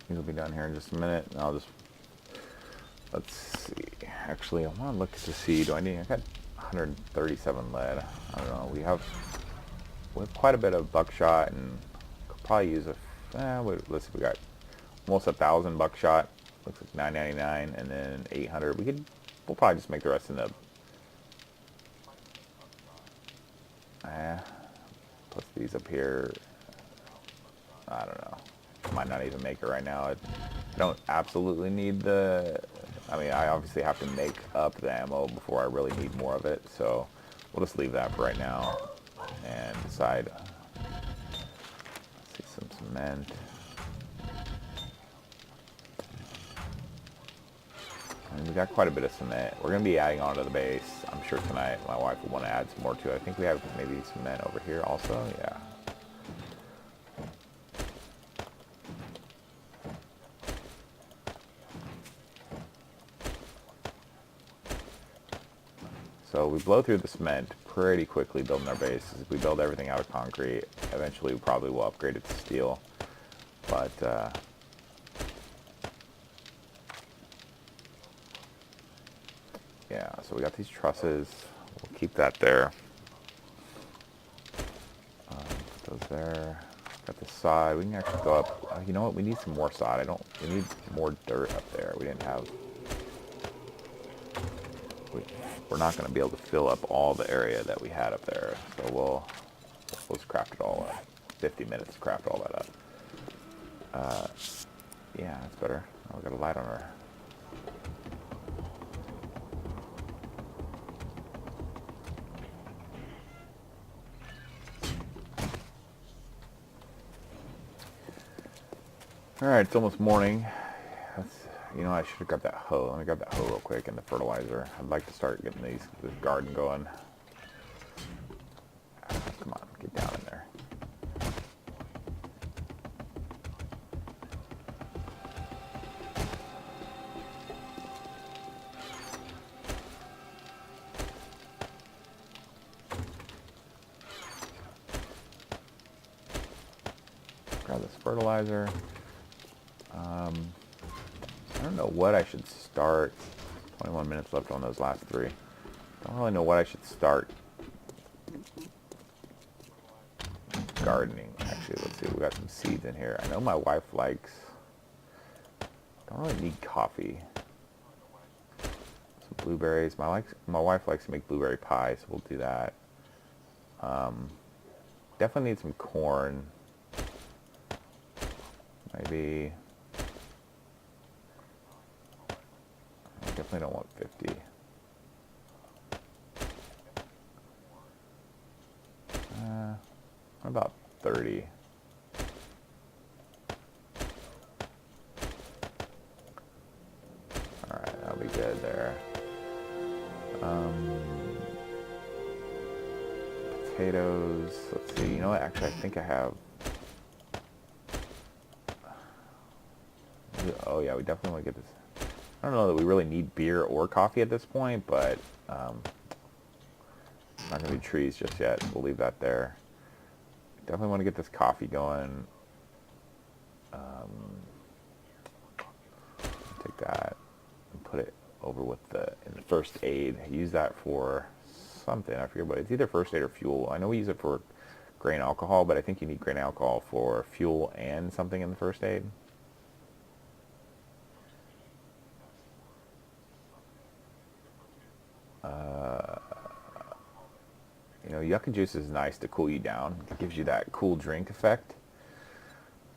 These will be done here in just a minute. And I'll just, let's see. Actually, I want to look to see, I got 137 lead. I don't know. We have quite a bit of buckshot, and could probably use let's see, we got almost 1,000 buckshot. Looks like 999, and then 800. We'll probably just make the rest in the, put these up here. I don't know. Might not even make it right now. I don't absolutely need I obviously have to make up the ammo before I really need more of it, so we'll just leave that for right now and decide. Let's see, some cement. And we got quite a bit of cement. We're going to be adding on to the base. I'm sure tonight my wife will want to add some more to it. I think we have maybe cement over here also. Yeah. So we blow through the cement pretty quickly building our base. If we build everything out of concrete, eventually we probably will upgrade it to steel. But yeah, so we got these trusses. We'll keep that there. Put those there. Got the sod. We can actually go up. You know what? We need some more sod. We need more dirt up there. We didn't have. We're not going to be able to fill up all the area that we had up there, so we'll just craft it all up. 50 minutes to craft all that up. Yeah, that's better. Oh, we got a light on her. All right, it's almost morning. I should have grabbed that hoe. Let me grab that hoe real quick and the fertilizer. I'd like to start getting this garden going. Come on, get down in there. Grab this fertilizer. I don't know what I should start. 21 minutes left on those last 3. Don't really know what I should start gardening. Actually, let's see. We got some seeds in here. I know my wife likes. Don't really need coffee. Some blueberries. My wife likes to make blueberry pie, so we'll do that. Definitely need some corn. Maybe. Definitely don't want 50. What about 30? Alright, that'll be good there. Potatoes. Let's see. You know what? Actually, I think I have. Oh yeah, we definitely want to get this. I don't know that we really need beer or coffee at this point, but not going to be trees just yet. We'll leave that there. Definitely want to get this coffee going. Take that and put it over with in the first aid. Use that for something. I forget what it's either first aid or fuel. I know we use it for grain alcohol, but I think you need grain alcohol for fuel and something in the first aid. You know, yucca juice is nice to cool you down. It gives you that cool drink effect.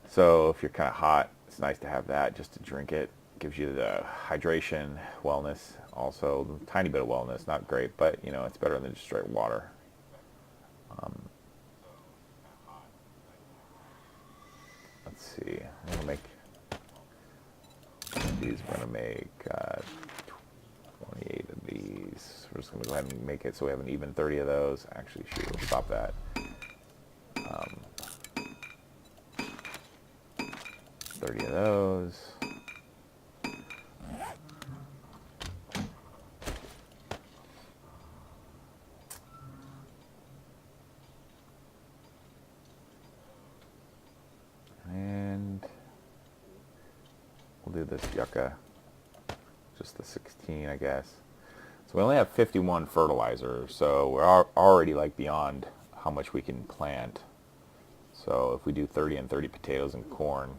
So if you're kind of hot, it's nice to have that just to drink it. Gives you the hydration, wellness, also a tiny bit of wellness. Not great, but you know, it's better than just straight water. Let's see. I'm gonna make these. We're gonna make 28 of these. We're just gonna go ahead and make it so we have an even 30 of those. Actually, shoot, we'll stop that. 30 of those. And we'll do this yucca, just the 16, I guess. So we only have 51 fertilizer, so we're already like beyond how much we can plant. So if we do 30 and 30 potatoes and corn,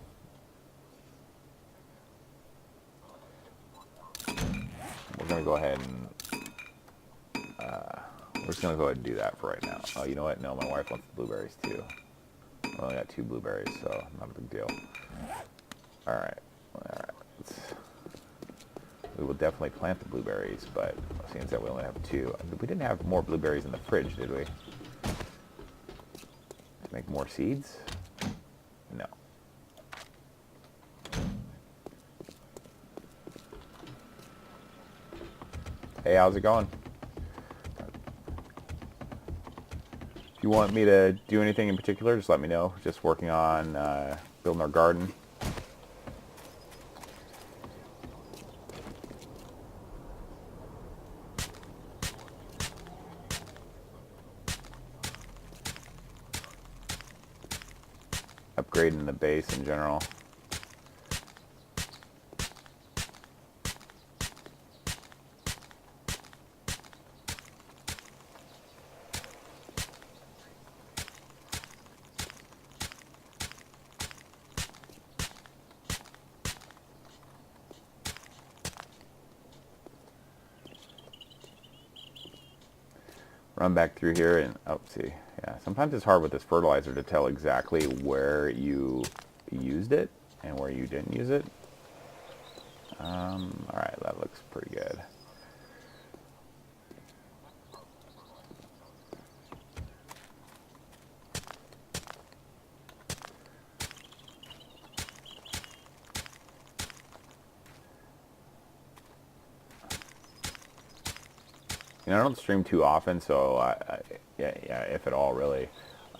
we're going to go ahead and we're just going to go ahead and do that for right now. Oh, you know what? No, my wife wants the blueberries too. I only got 2 blueberries, so not a big deal. All right. We will definitely plant the blueberries, but seeing that we only have 2, we didn't have more blueberries in the fridge, did we? To make more seeds? No. Hey, how's it going? If you want me to do anything in particular, just let me know. Just working on building our garden. Upgrading the base in general. Run back through here and, oh, see, yeah, sometimes it's hard with this fertilizer to tell exactly where you used it and where you didn't use it. All right, that looks pretty good. You know, I don't stream too often, so yeah, if at all, really.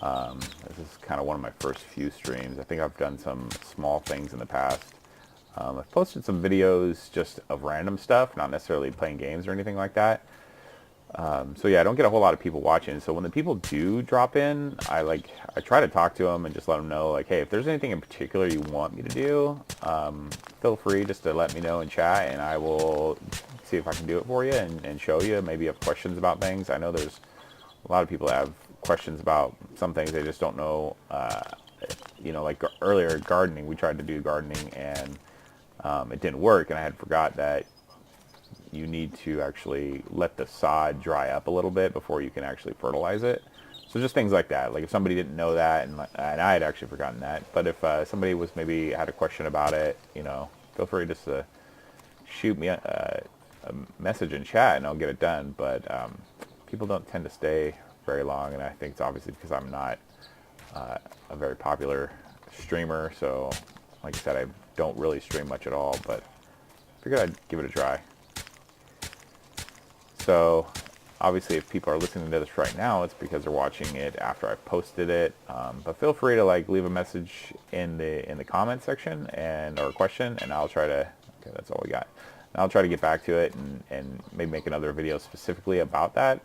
This is kind of one of my first few streams. I think I've done some small things in the past. I've posted some videos just of random stuff, not necessarily playing games or anything like that. So yeah, I don't get a whole lot of people watching. So when the people do drop in, I try to talk to them and just let them know, like, hey, if there's anything in particular you want me to do, feel free just to let me know in chat, and I will see if I can do it for you and show you. Maybe you have questions about things. I know there's a lot of people that have questions about some things they just don't know. You know, like earlier gardening, we tried to do gardening and it didn't work, and I had forgot that you need to actually let the sod dry up a little bit before you can actually fertilize it. So just things like that. Like if somebody didn't know that, and I had actually forgotten that, but if somebody was maybe had a question about it, you know, feel free just to shoot me a message in chat and I'll get it done. But people don't tend to stay very long, and I think it's obviously because I'm not a very popular streamer. So like I said, I don't really stream much at all, but figured I'd give it a try. So obviously, if people are listening to this right now, it's because they're watching it after I've posted it. But feel free to like leave a message in the comment section or a question, and I'll try to. Okay, that's all we got. And I'll try to get back to it and maybe make another video specifically about that,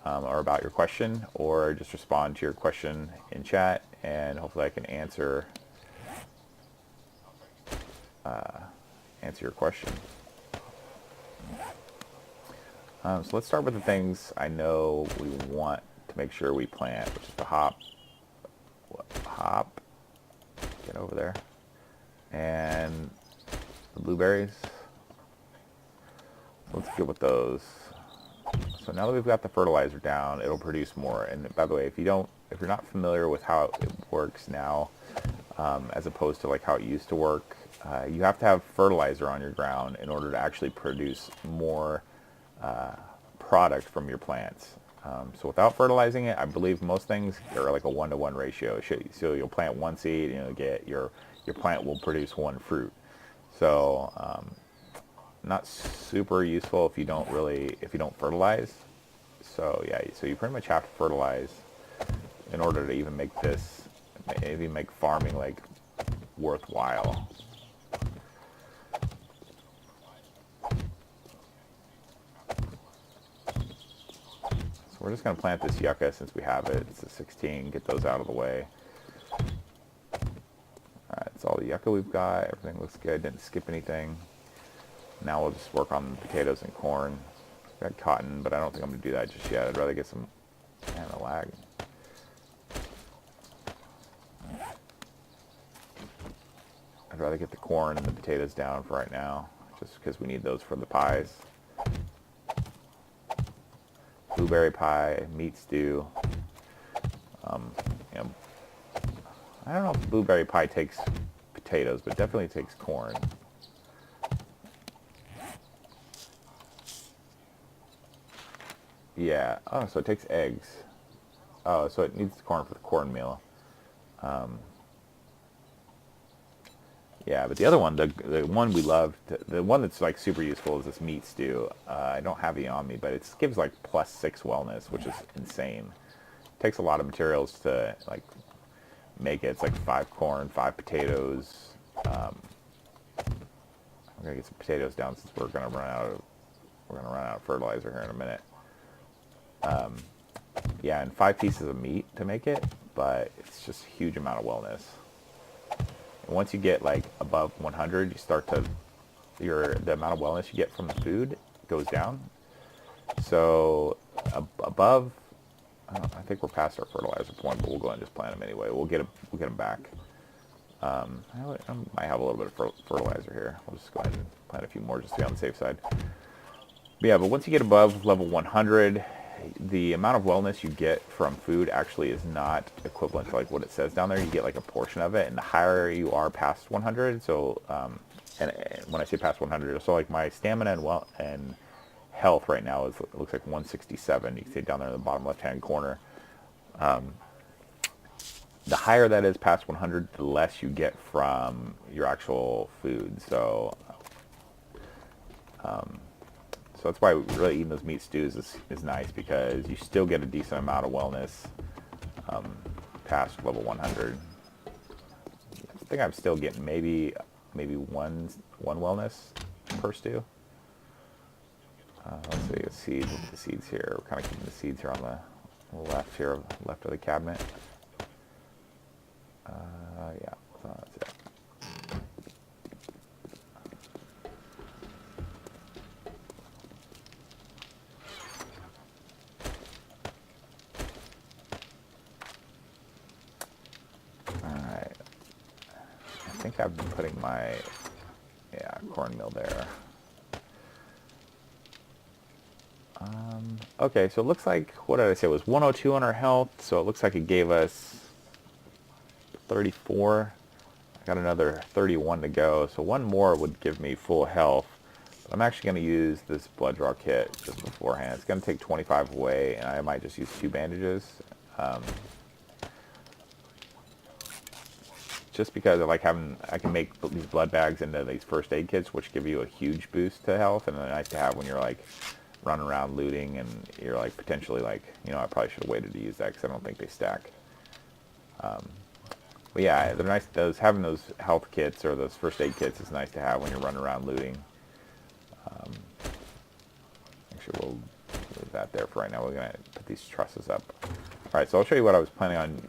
or about your question, or just respond to your question in chat, and hopefully I can answer your question. So let's start with the things I know we want to make sure we plant, which is the hop, get over there, and the blueberries. So let's get with those. So now that we've got the fertilizer down, it'll produce more. And by the way, if you're not familiar with how it works now, as opposed to like how it used to work, you have to have fertilizer on your ground in order to actually produce more product from your plants. So without fertilizing it, I believe most things are like a 1-to-1 ratio. So you'll plant one seed, and you'll get your plant will produce one fruit. So not super useful if you don't fertilize. So yeah, so you pretty much have to fertilize in order to even make farming like worthwhile. So we're just going to plant this yucca since we have it. It's a 16. Get those out of the way. Alright, that's all the yucca we've got. Everything looks good. Didn't skip anything. Now we'll just work on potatoes and corn. Got cotton, but I don't think I'm going to do that just yet. I'd rather get some... Man, a lag. I'd rather get the corn and the potatoes down for right now, just because we need those for the pies. Blueberry pie, meat stew. You know, I don't know if blueberry pie takes potatoes, but it definitely takes corn. Yeah. Oh, so it takes eggs. Oh, so it needs corn for the cornmeal. Yeah, but the other one, the one we love, the one that's like super useful is this meat stew. I don't have it on me, but it gives like +6 wellness, which is insane. It takes a lot of materials to like make it. It's like 5 corn, 5 potatoes. I'm gonna get some potatoes down since we're gonna run out of fertilizer here in a minute. Yeah, and 5 pieces of meat to make it, but it's just a huge amount of wellness. And once you get like above 100, you start to the amount of wellness you get from the food goes down. So above, I think we're past our fertilizer point, but we'll go ahead and just plant them anyway. We'll get them back. I might have a little bit of fertilizer here. We'll just go ahead and plant a few more just to be on the safe side. But yeah, but once you get above level 100, the amount of wellness you get from food actually is not equivalent to like what it says down there. You get like a portion of it, and the higher you are past 100, so and when I say past 100, so like my stamina and health right now looks like 167. You can see it down there in the bottom left-hand corner. The higher that is past 100, the less you get from your actual food. So so that's why really eating those meat stews is nice, because you still get a decent amount of wellness past level 100. I think I'm still getting maybe one wellness per stew. Let's see, look at the seeds here. We're kind of keeping the seeds here on the left here, left of the cabinet. Yeah, so that's it. I think I've been putting my cornmeal there. Okay, so it looks like, what did I say, it was 102 on our health, so it looks like it gave us 34. I got another 31 to go, so one more would give me full health. But I'm actually going to use this blood draw kit just beforehand. It's going to take 25 away, and I might just use 2 bandages. Just because I like I can make these blood bags into these first aid kits, which give you a huge boost to health, and they're nice to have when you're like running around looting, and you're like potentially like, you know, I probably should have waited to use that because I don't think they stack. But yeah, they're nice. Those having those health kits or those first aid kits is nice to have when you're running around looting. Actually, we'll leave that there for right now. We're gonna put these trusses up. All right, so I'll show you what I was planning on.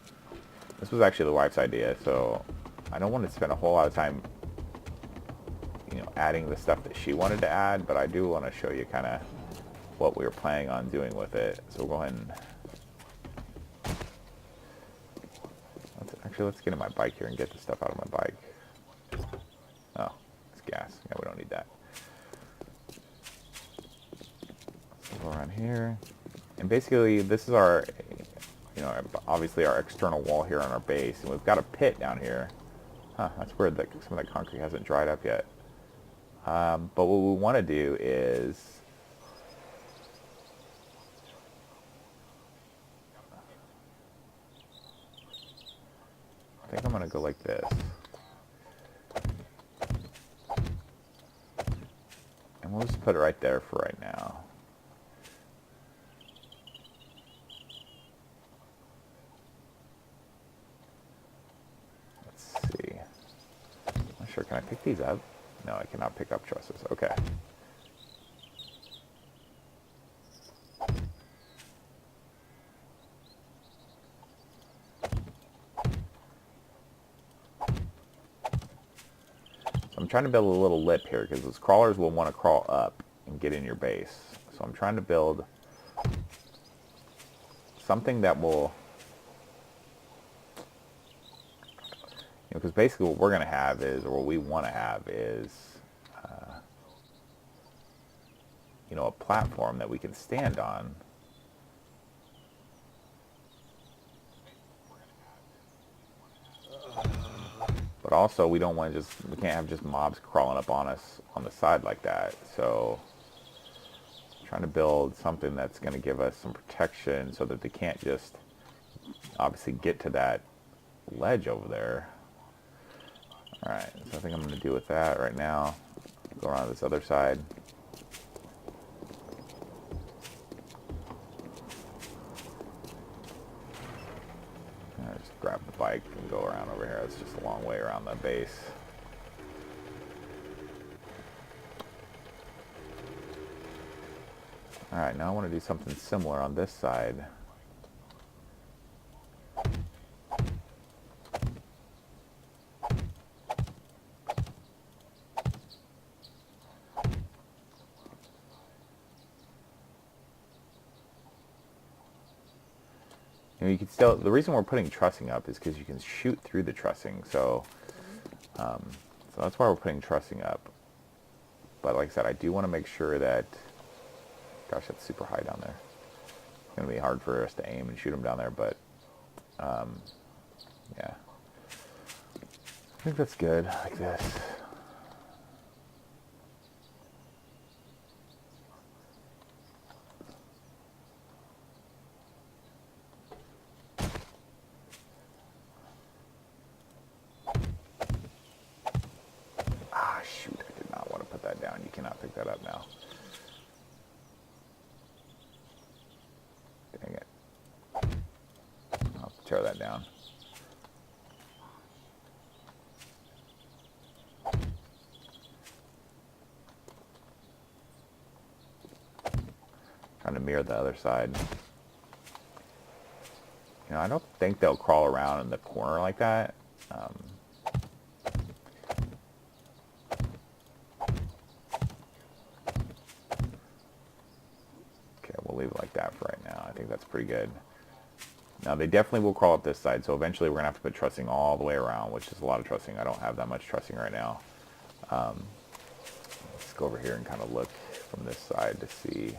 This was actually the wife's idea, so I don't want to spend a whole lot of time, you know, adding the stuff that she wanted to add, but I do want to show you kind of what we were planning on doing with it. So we'll go ahead and let's get in my bike here and get the stuff out of my bike. Oh, it's gas. Yeah, we don't need that. So go around here, and basically this is our, you know, obviously our external wall here on our base, and we've got a pit down here. Huh, that's weird that some of that concrete hasn't dried up yet. But what we want to do is, I think I'm going to go like this. And we'll just put it right there for right now. Let's see. I'm not sure, can I pick these up? No, I cannot pick up trusses. Okay. I'm trying to build a little lip here because those crawlers will want to crawl up and get in your base. So I'm trying to build something that will, you know, because basically what we're going to have is, or what we want to have is, you know, a platform that we can stand on. But also, we don't want to just, we can't have just mobs crawling up on us on the side like that. So, I'm trying to build something that's going to give us some protection so that they can't just obviously get to that ledge over there. Alright, so I think I'm going to do with that right now. Go around this other side. Just grab the bike and go around over here. It's just a long way around the base. Alright, now I want to do something similar on this side. You know, you can still, the reason we're putting trussing up is because you can shoot through the trussing, so that's why we're putting trussing up. But like I said, I do want to make sure that, gosh, that's super high down there. It's going to be hard for us to aim and shoot them down there, but yeah. I think that's good, like this. Shoot, I did not want to put that down. You cannot pick that up now. Dang it. I'll tear that down. Trying to mirror the other side. You know, I don't think they'll crawl around in the corner like that. We'll leave it like that for right now. I think that's pretty good. Now, they definitely will crawl up this side, so eventually we're going to have to put trussing all the way around, which is a lot of trussing. I don't have that much trussing right now. Let's go over here and kind of look from this side to see.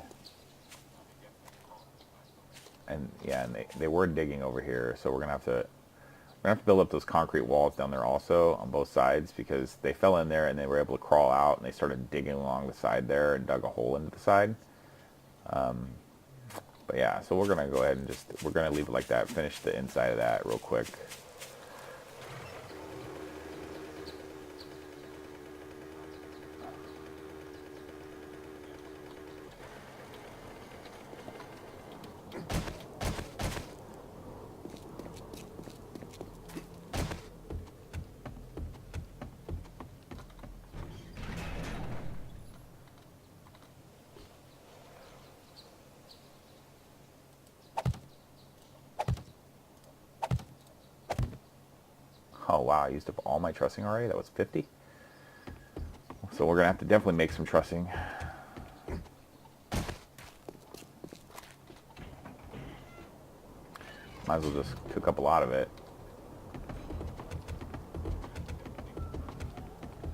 And yeah, and they were digging over here, so we're going to have to build up those concrete walls down there also on both sides, because they fell in there and they were able to crawl out, and they started digging along the side there and dug a hole into the side. But yeah, so we're going to go ahead and we're going to leave it like that, finish the inside of that real quick. Oh wow, I used up all my trussing already. That was 50. So we're gonna have to definitely make some trussing. Might as well just cook up a lot of it.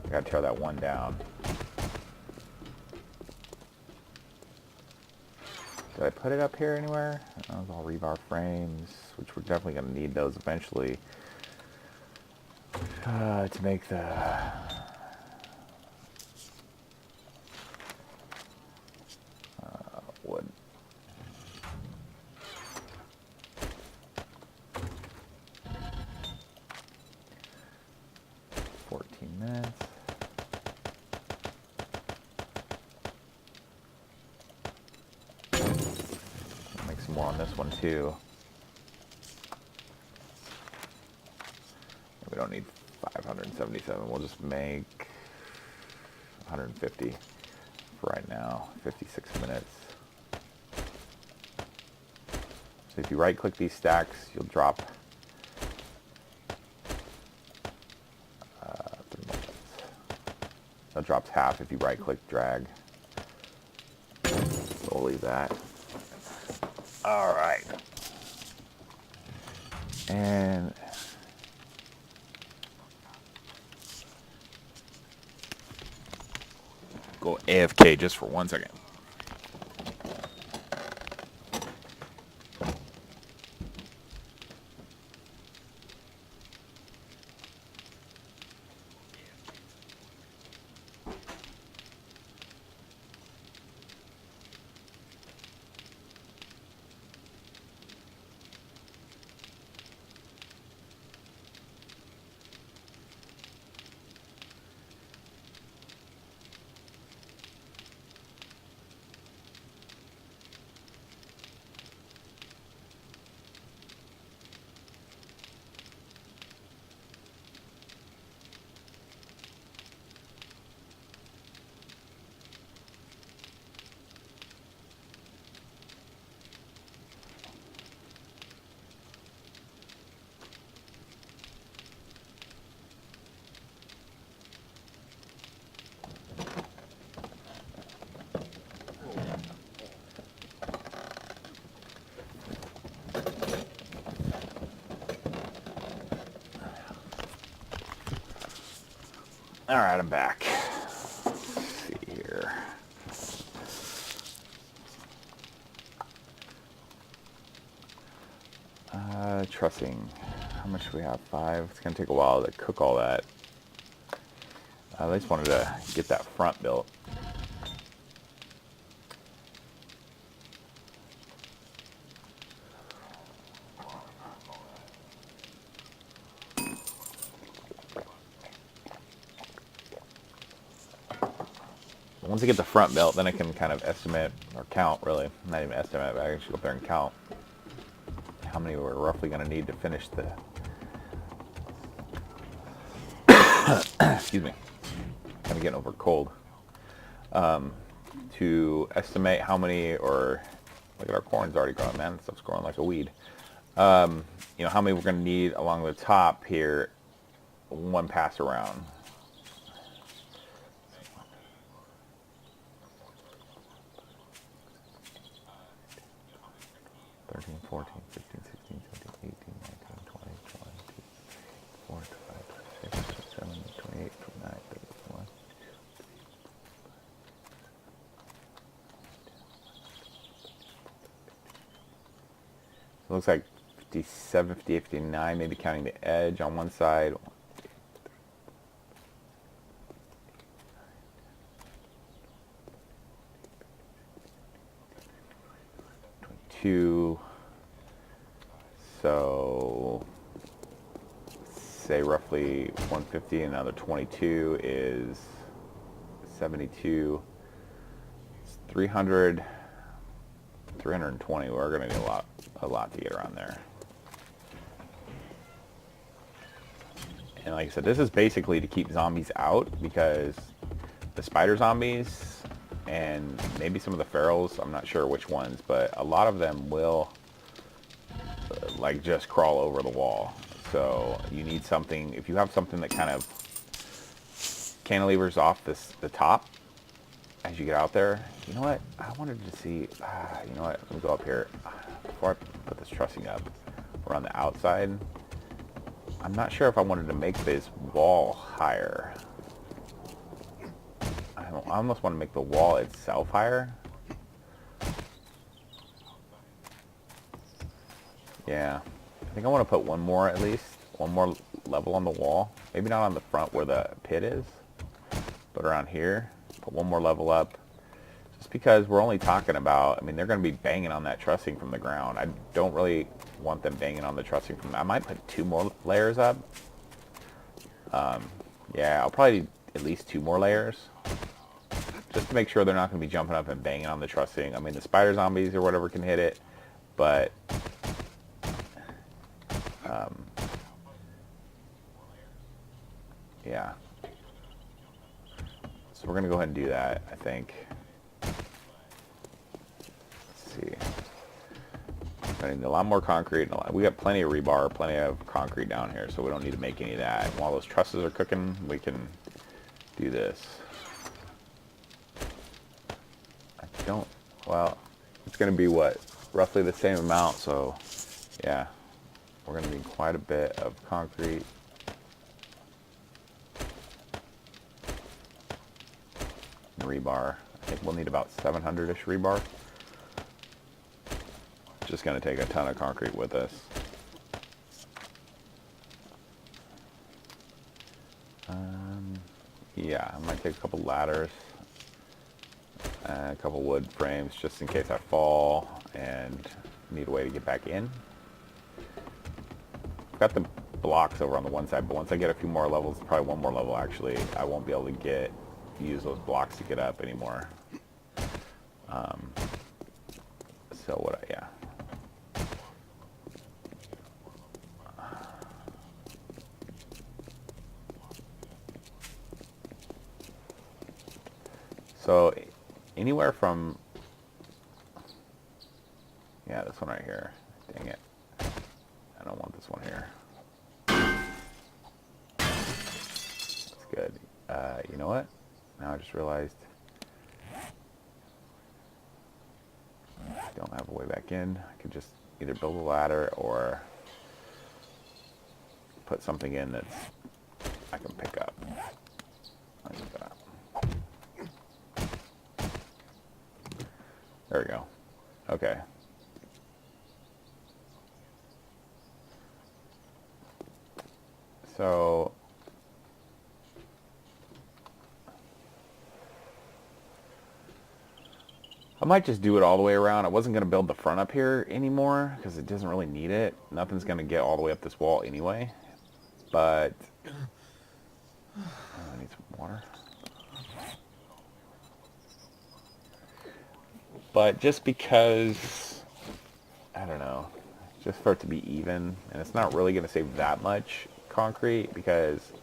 I gotta tear that one down. Did I put it up here anywhere? Those all rebar frames, which we're definitely gonna need those eventually to make the wood. Minutes. I'll make some more on this one too. We don't need 577. We'll just make 150 for right now. 56 minutes. So if you right click these stacks, you'll drop that drops half if you right click drag. So we'll leave that. All right. And go AFK just for 1 second. All right, I'm back. Let's see here. Trussing. How much do we have? 5. It's gonna take a while to cook all that. I just wanted to get that front built. Once I get the front built, then I can kind of estimate, or count really, not even estimate, but I can just go up there and count how many we're roughly going to need to finish the, excuse me, kind of getting over cold, to estimate how many, or look at our corn's already growing, man, stuff's growing like a weed, you know, how many we're going to need along the top here, one pass around. 13, 14, 15, 16, 17, 18, 19, 20, 21, 22, 24, 25, 26, 27, 28, 29, 31. So it looks like 57, 58, 59, maybe counting the edge on one side. 22. So say roughly 150, and another 22 is 72. It's 300, 320. We're gonna need a lot to get around there. And like I said, this is basically to keep zombies out, because the spider zombies and maybe some of the ferals, I'm not sure which ones, but a lot of them will like just crawl over the wall. So you need something, if you have something that kind of cantilevers off the top as you get out there. You know what? I wanted to see, you know what? Let me go up here. Before I put this trussing up, we're on the outside. I'm not sure if I wanted to make this wall higher. I almost want to make the wall itself higher. Yeah. I think I want to put one more at least. One more level on the wall. Maybe not on the front where the pit is, but around here. Put one more level up. Just because we're only talking about, I mean, they're going to be banging on that trussing from the ground. I don't really want them banging on the trussing from, I might put 2 more layers up. Yeah, I'll probably at least 2 more layers. Just to make sure they're not going to be jumping up and banging on the trussing. I mean, the spider zombies or whatever can hit it, but yeah. So we're going to go ahead and do that, I think. Let's see. I need a lot more concrete. We got plenty of rebar, plenty of concrete down here, so we don't need to make any of that. While those trusses are cooking, we can do this. I don't, well, it's going to be what? Roughly the same amount, so yeah. We're going to need quite a bit of concrete. And rebar. I think we'll need about 700-ish rebar. Just going to take a ton of concrete with us. Yeah, I might take a couple ladders, and a couple wood frames just in case I fall and need a way to get back in. I've got the blocks over on the one side, but once I get a few more levels, probably one more level actually, I won't be able to use those blocks to get up anymore. So yeah. So anywhere from, yeah, this one right here. Dang it. I don't want this one here. That's good. You know what? Now I just realized I don't have a way back in. I could just either build a ladder or put something in that I can pick up. Like that. There we go. Okay. So I might just do it all the way around. I wasn't going to build the front up here anymore because it doesn't really need it. Nothing's going to get all the way up this wall anyway. But I need some water. But just because, I don't know, just for it to be even, and it's not really going to save that much concrete because,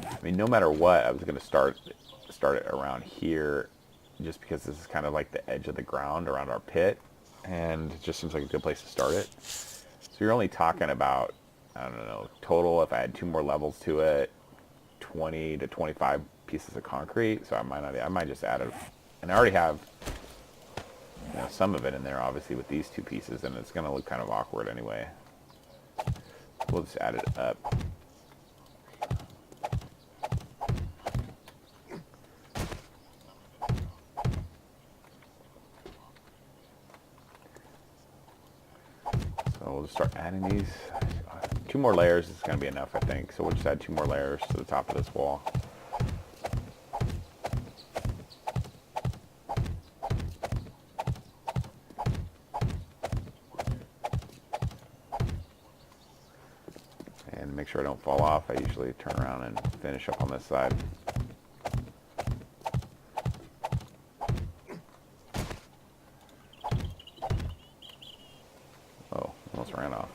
I mean, no matter what, I was going to start it around here just because this is kind of like the edge of the ground around our pit, and it just seems like a good place to start it. So you're only talking about, I don't know, total, if I had 2 more levels to it, 20 to 25 pieces of concrete, so I might just add it, and I already have, you know, some of it in there, obviously, with these 2 pieces, and it's going to look kind of awkward anyway. We'll just add it up. So we'll just start adding these. 2 more layers is going to be enough, I think. So we'll just add 2 more layers to the top of this wall. And make sure I don't fall off, I usually turn around and finish up on this side. Oh, almost ran off.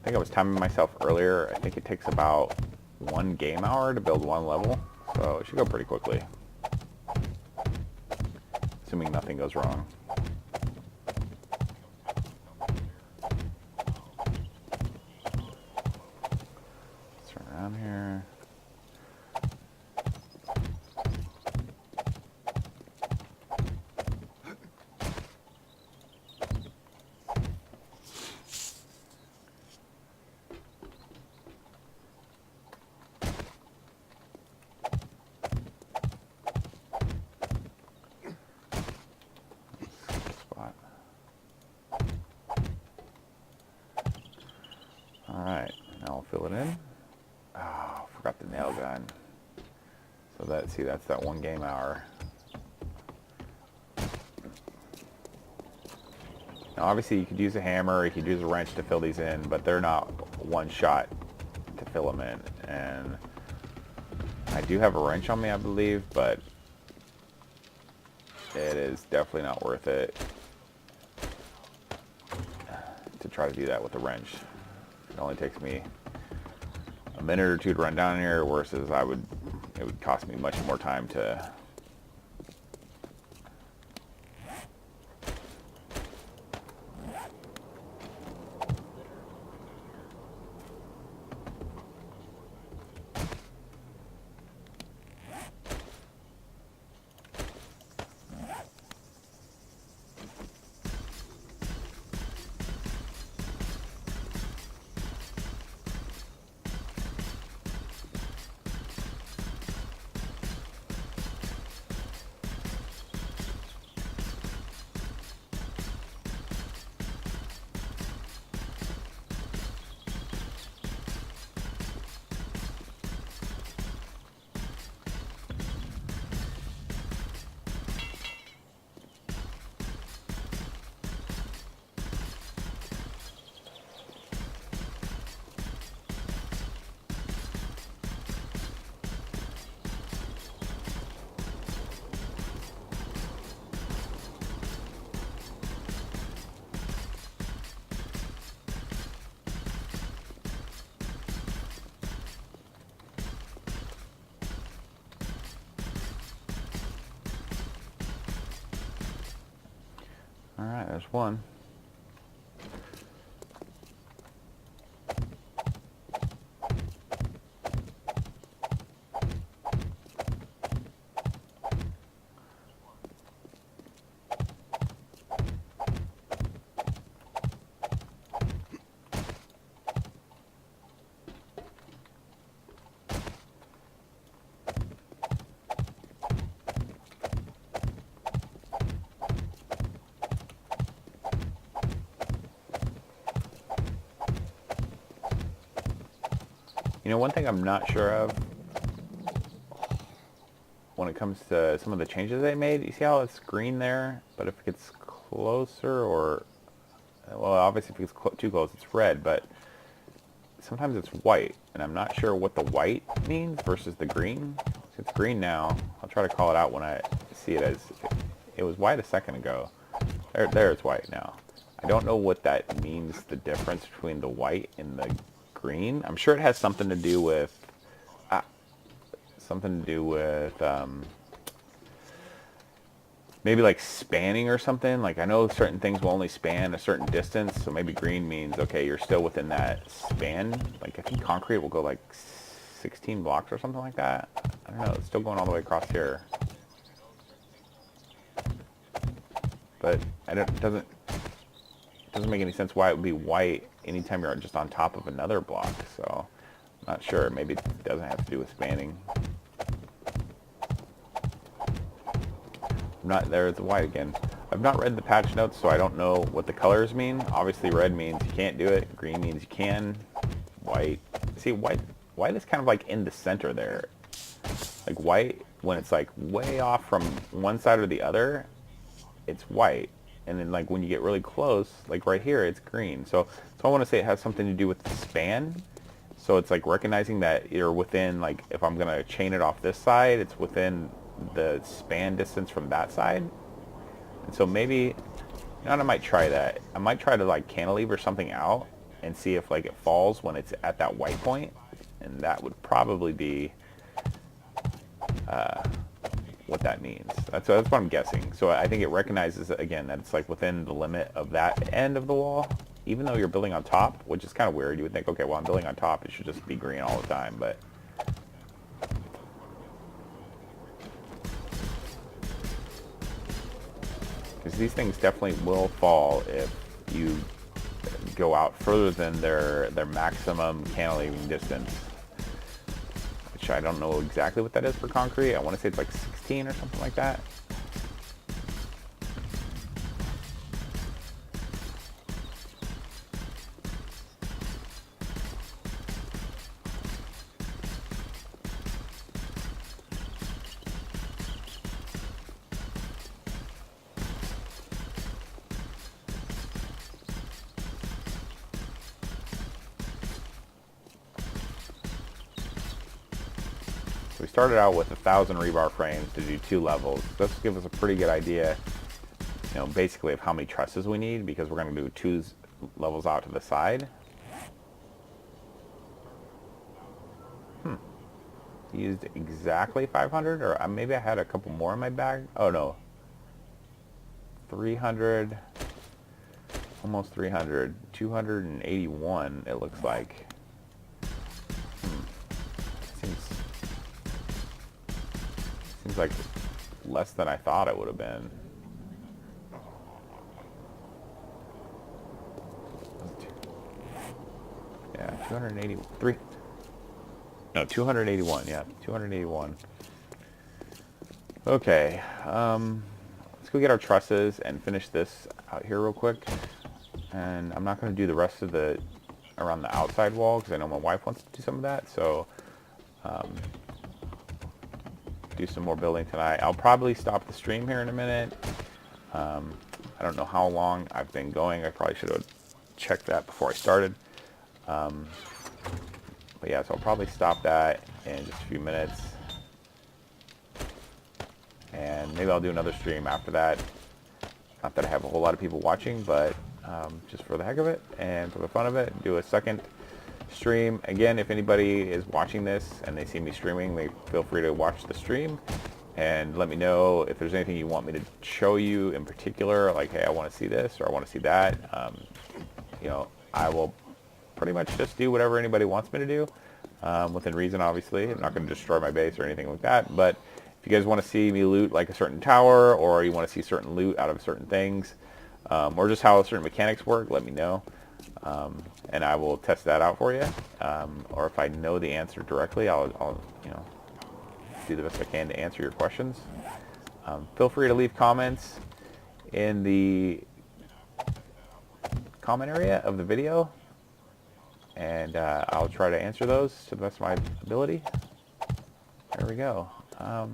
think I was timing myself earlier. I think it takes about 1 game hour to build 1 level, so it should go pretty quickly. Assuming nothing goes wrong. Turn around here. Alright, now I'll fill it in. Oh, forgot the nail gun. So that's that 1 game hour. Now obviously you could use a hammer or you could use a wrench to fill these in, but they're not one shot to fill them in. And I do have a wrench on me, I believe, but it is definitely not worth it to try to do that with a wrench. It only takes me a minute or 2 to run down here, versus it would cost me much more time to. Alright, there's one. You know, one thing I'm not sure of when it comes to some of the changes they made, you see how it's green there, but if it gets closer, or, well, obviously if it gets too close, it's red, but sometimes it's white, and I'm not sure what the white means versus the green. It's green now. I'll try to call it out when I see it as, it was white a second ago. There it's white now. I don't know what that means, the difference between the white and the green. I'm sure it has something to do with maybe like spanning or something. Like, I know certain things will only span a certain distance, so maybe green means, okay, you're still within that span. Like, I think concrete will go like 16 blocks or something like that. I don't know, it's still going all the way across here. But it doesn't make any sense why it would be white anytime you're just on top of another block. So I'm not sure. Maybe it doesn't have to do with spanning. There's the white again. I've not read the patch notes, so I don't know what the colors mean. Obviously red means you can't do it. Green means you can. White. See, white is kind of like in the center there. Like white, when it's like way off from one side or the other, it's white. And then like when you get really close, like right here, it's green. So I want to say it has something to do with the span. So it's like recognizing that you're within, like if I'm going to chain it off this side, it's within the span distance from that side. And so maybe, I might try that. I might try to like cantilever something out and see if like it falls when it's at that white point, and that would probably be what that means. That's what I'm guessing. So I think it recognizes, again, that it's like within the limit of that end of the wall, even though you're building on top, which is kind of weird. You would think, okay, well, I'm building on top, it should just be green all the time, but because these things definitely will fall if you go out further than their maximum cantilevering distance, which I don't know exactly what that is for concrete. I want to say it's like 16 or something like that. We started out with 1,000 rebar frames to do 2 levels. This will give us a pretty good idea, you know, basically of how many trusses we need, because we're going to do 2 levels out to the side. Used exactly 500, or maybe I had a couple more in my bag. Oh no, 300, almost 300, 281 it looks like. Seems like less than I thought it would have been. Yeah, 283. No, 281. Yeah, 281. Okay, let's go get our trusses and finish this out here real quick. And I'm not going to do the rest of the around the outside wall because I know my wife wants to do some of that. So do some more building tonight. I'll probably stop the stream here in a minute. I don't know how long I've been going. I probably should have checked that before I started. But yeah, so I'll probably stop that in just a few minutes. And maybe I'll do another stream after that. Not that I have a whole lot of people watching, but just for the heck of it and for the fun of it, do a second stream. Again, if anybody is watching this and they see me streaming, they feel free to watch the stream and let me know if there's anything you want me to show you in particular, like, hey, I want to see this or I want to see that. You know, I will pretty much just do whatever anybody wants me to do, within reason, obviously. I'm not going to destroy my base or anything like that, but if you guys want to see me loot like a certain tower, or you want to see certain loot out of certain things, or just how certain mechanics work, let me know. And I will test that out for you. Or if I know the answer directly, I'll you know, do the best I can to answer your questions. Feel free to leave comments in the comment area of the video, and I'll try to answer those to the best of my ability. There we go. So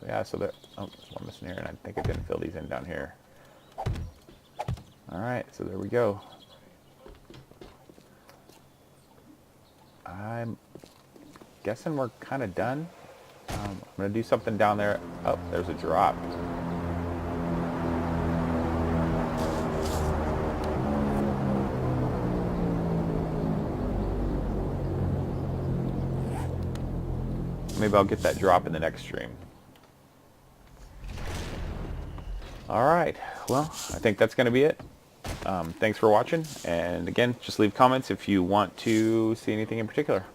yeah, so that, oh, there's one missing here, and I think I didn't fill these in down here. Alright, so there we go. I'm guessing we're kind of done. I'm going to do something down there. Oh, there's a drop. Maybe I'll get that drop in the next stream. Alright, well, I think that's going to be it. Thanks for watching, and again, just leave comments if you want to see anything in particular.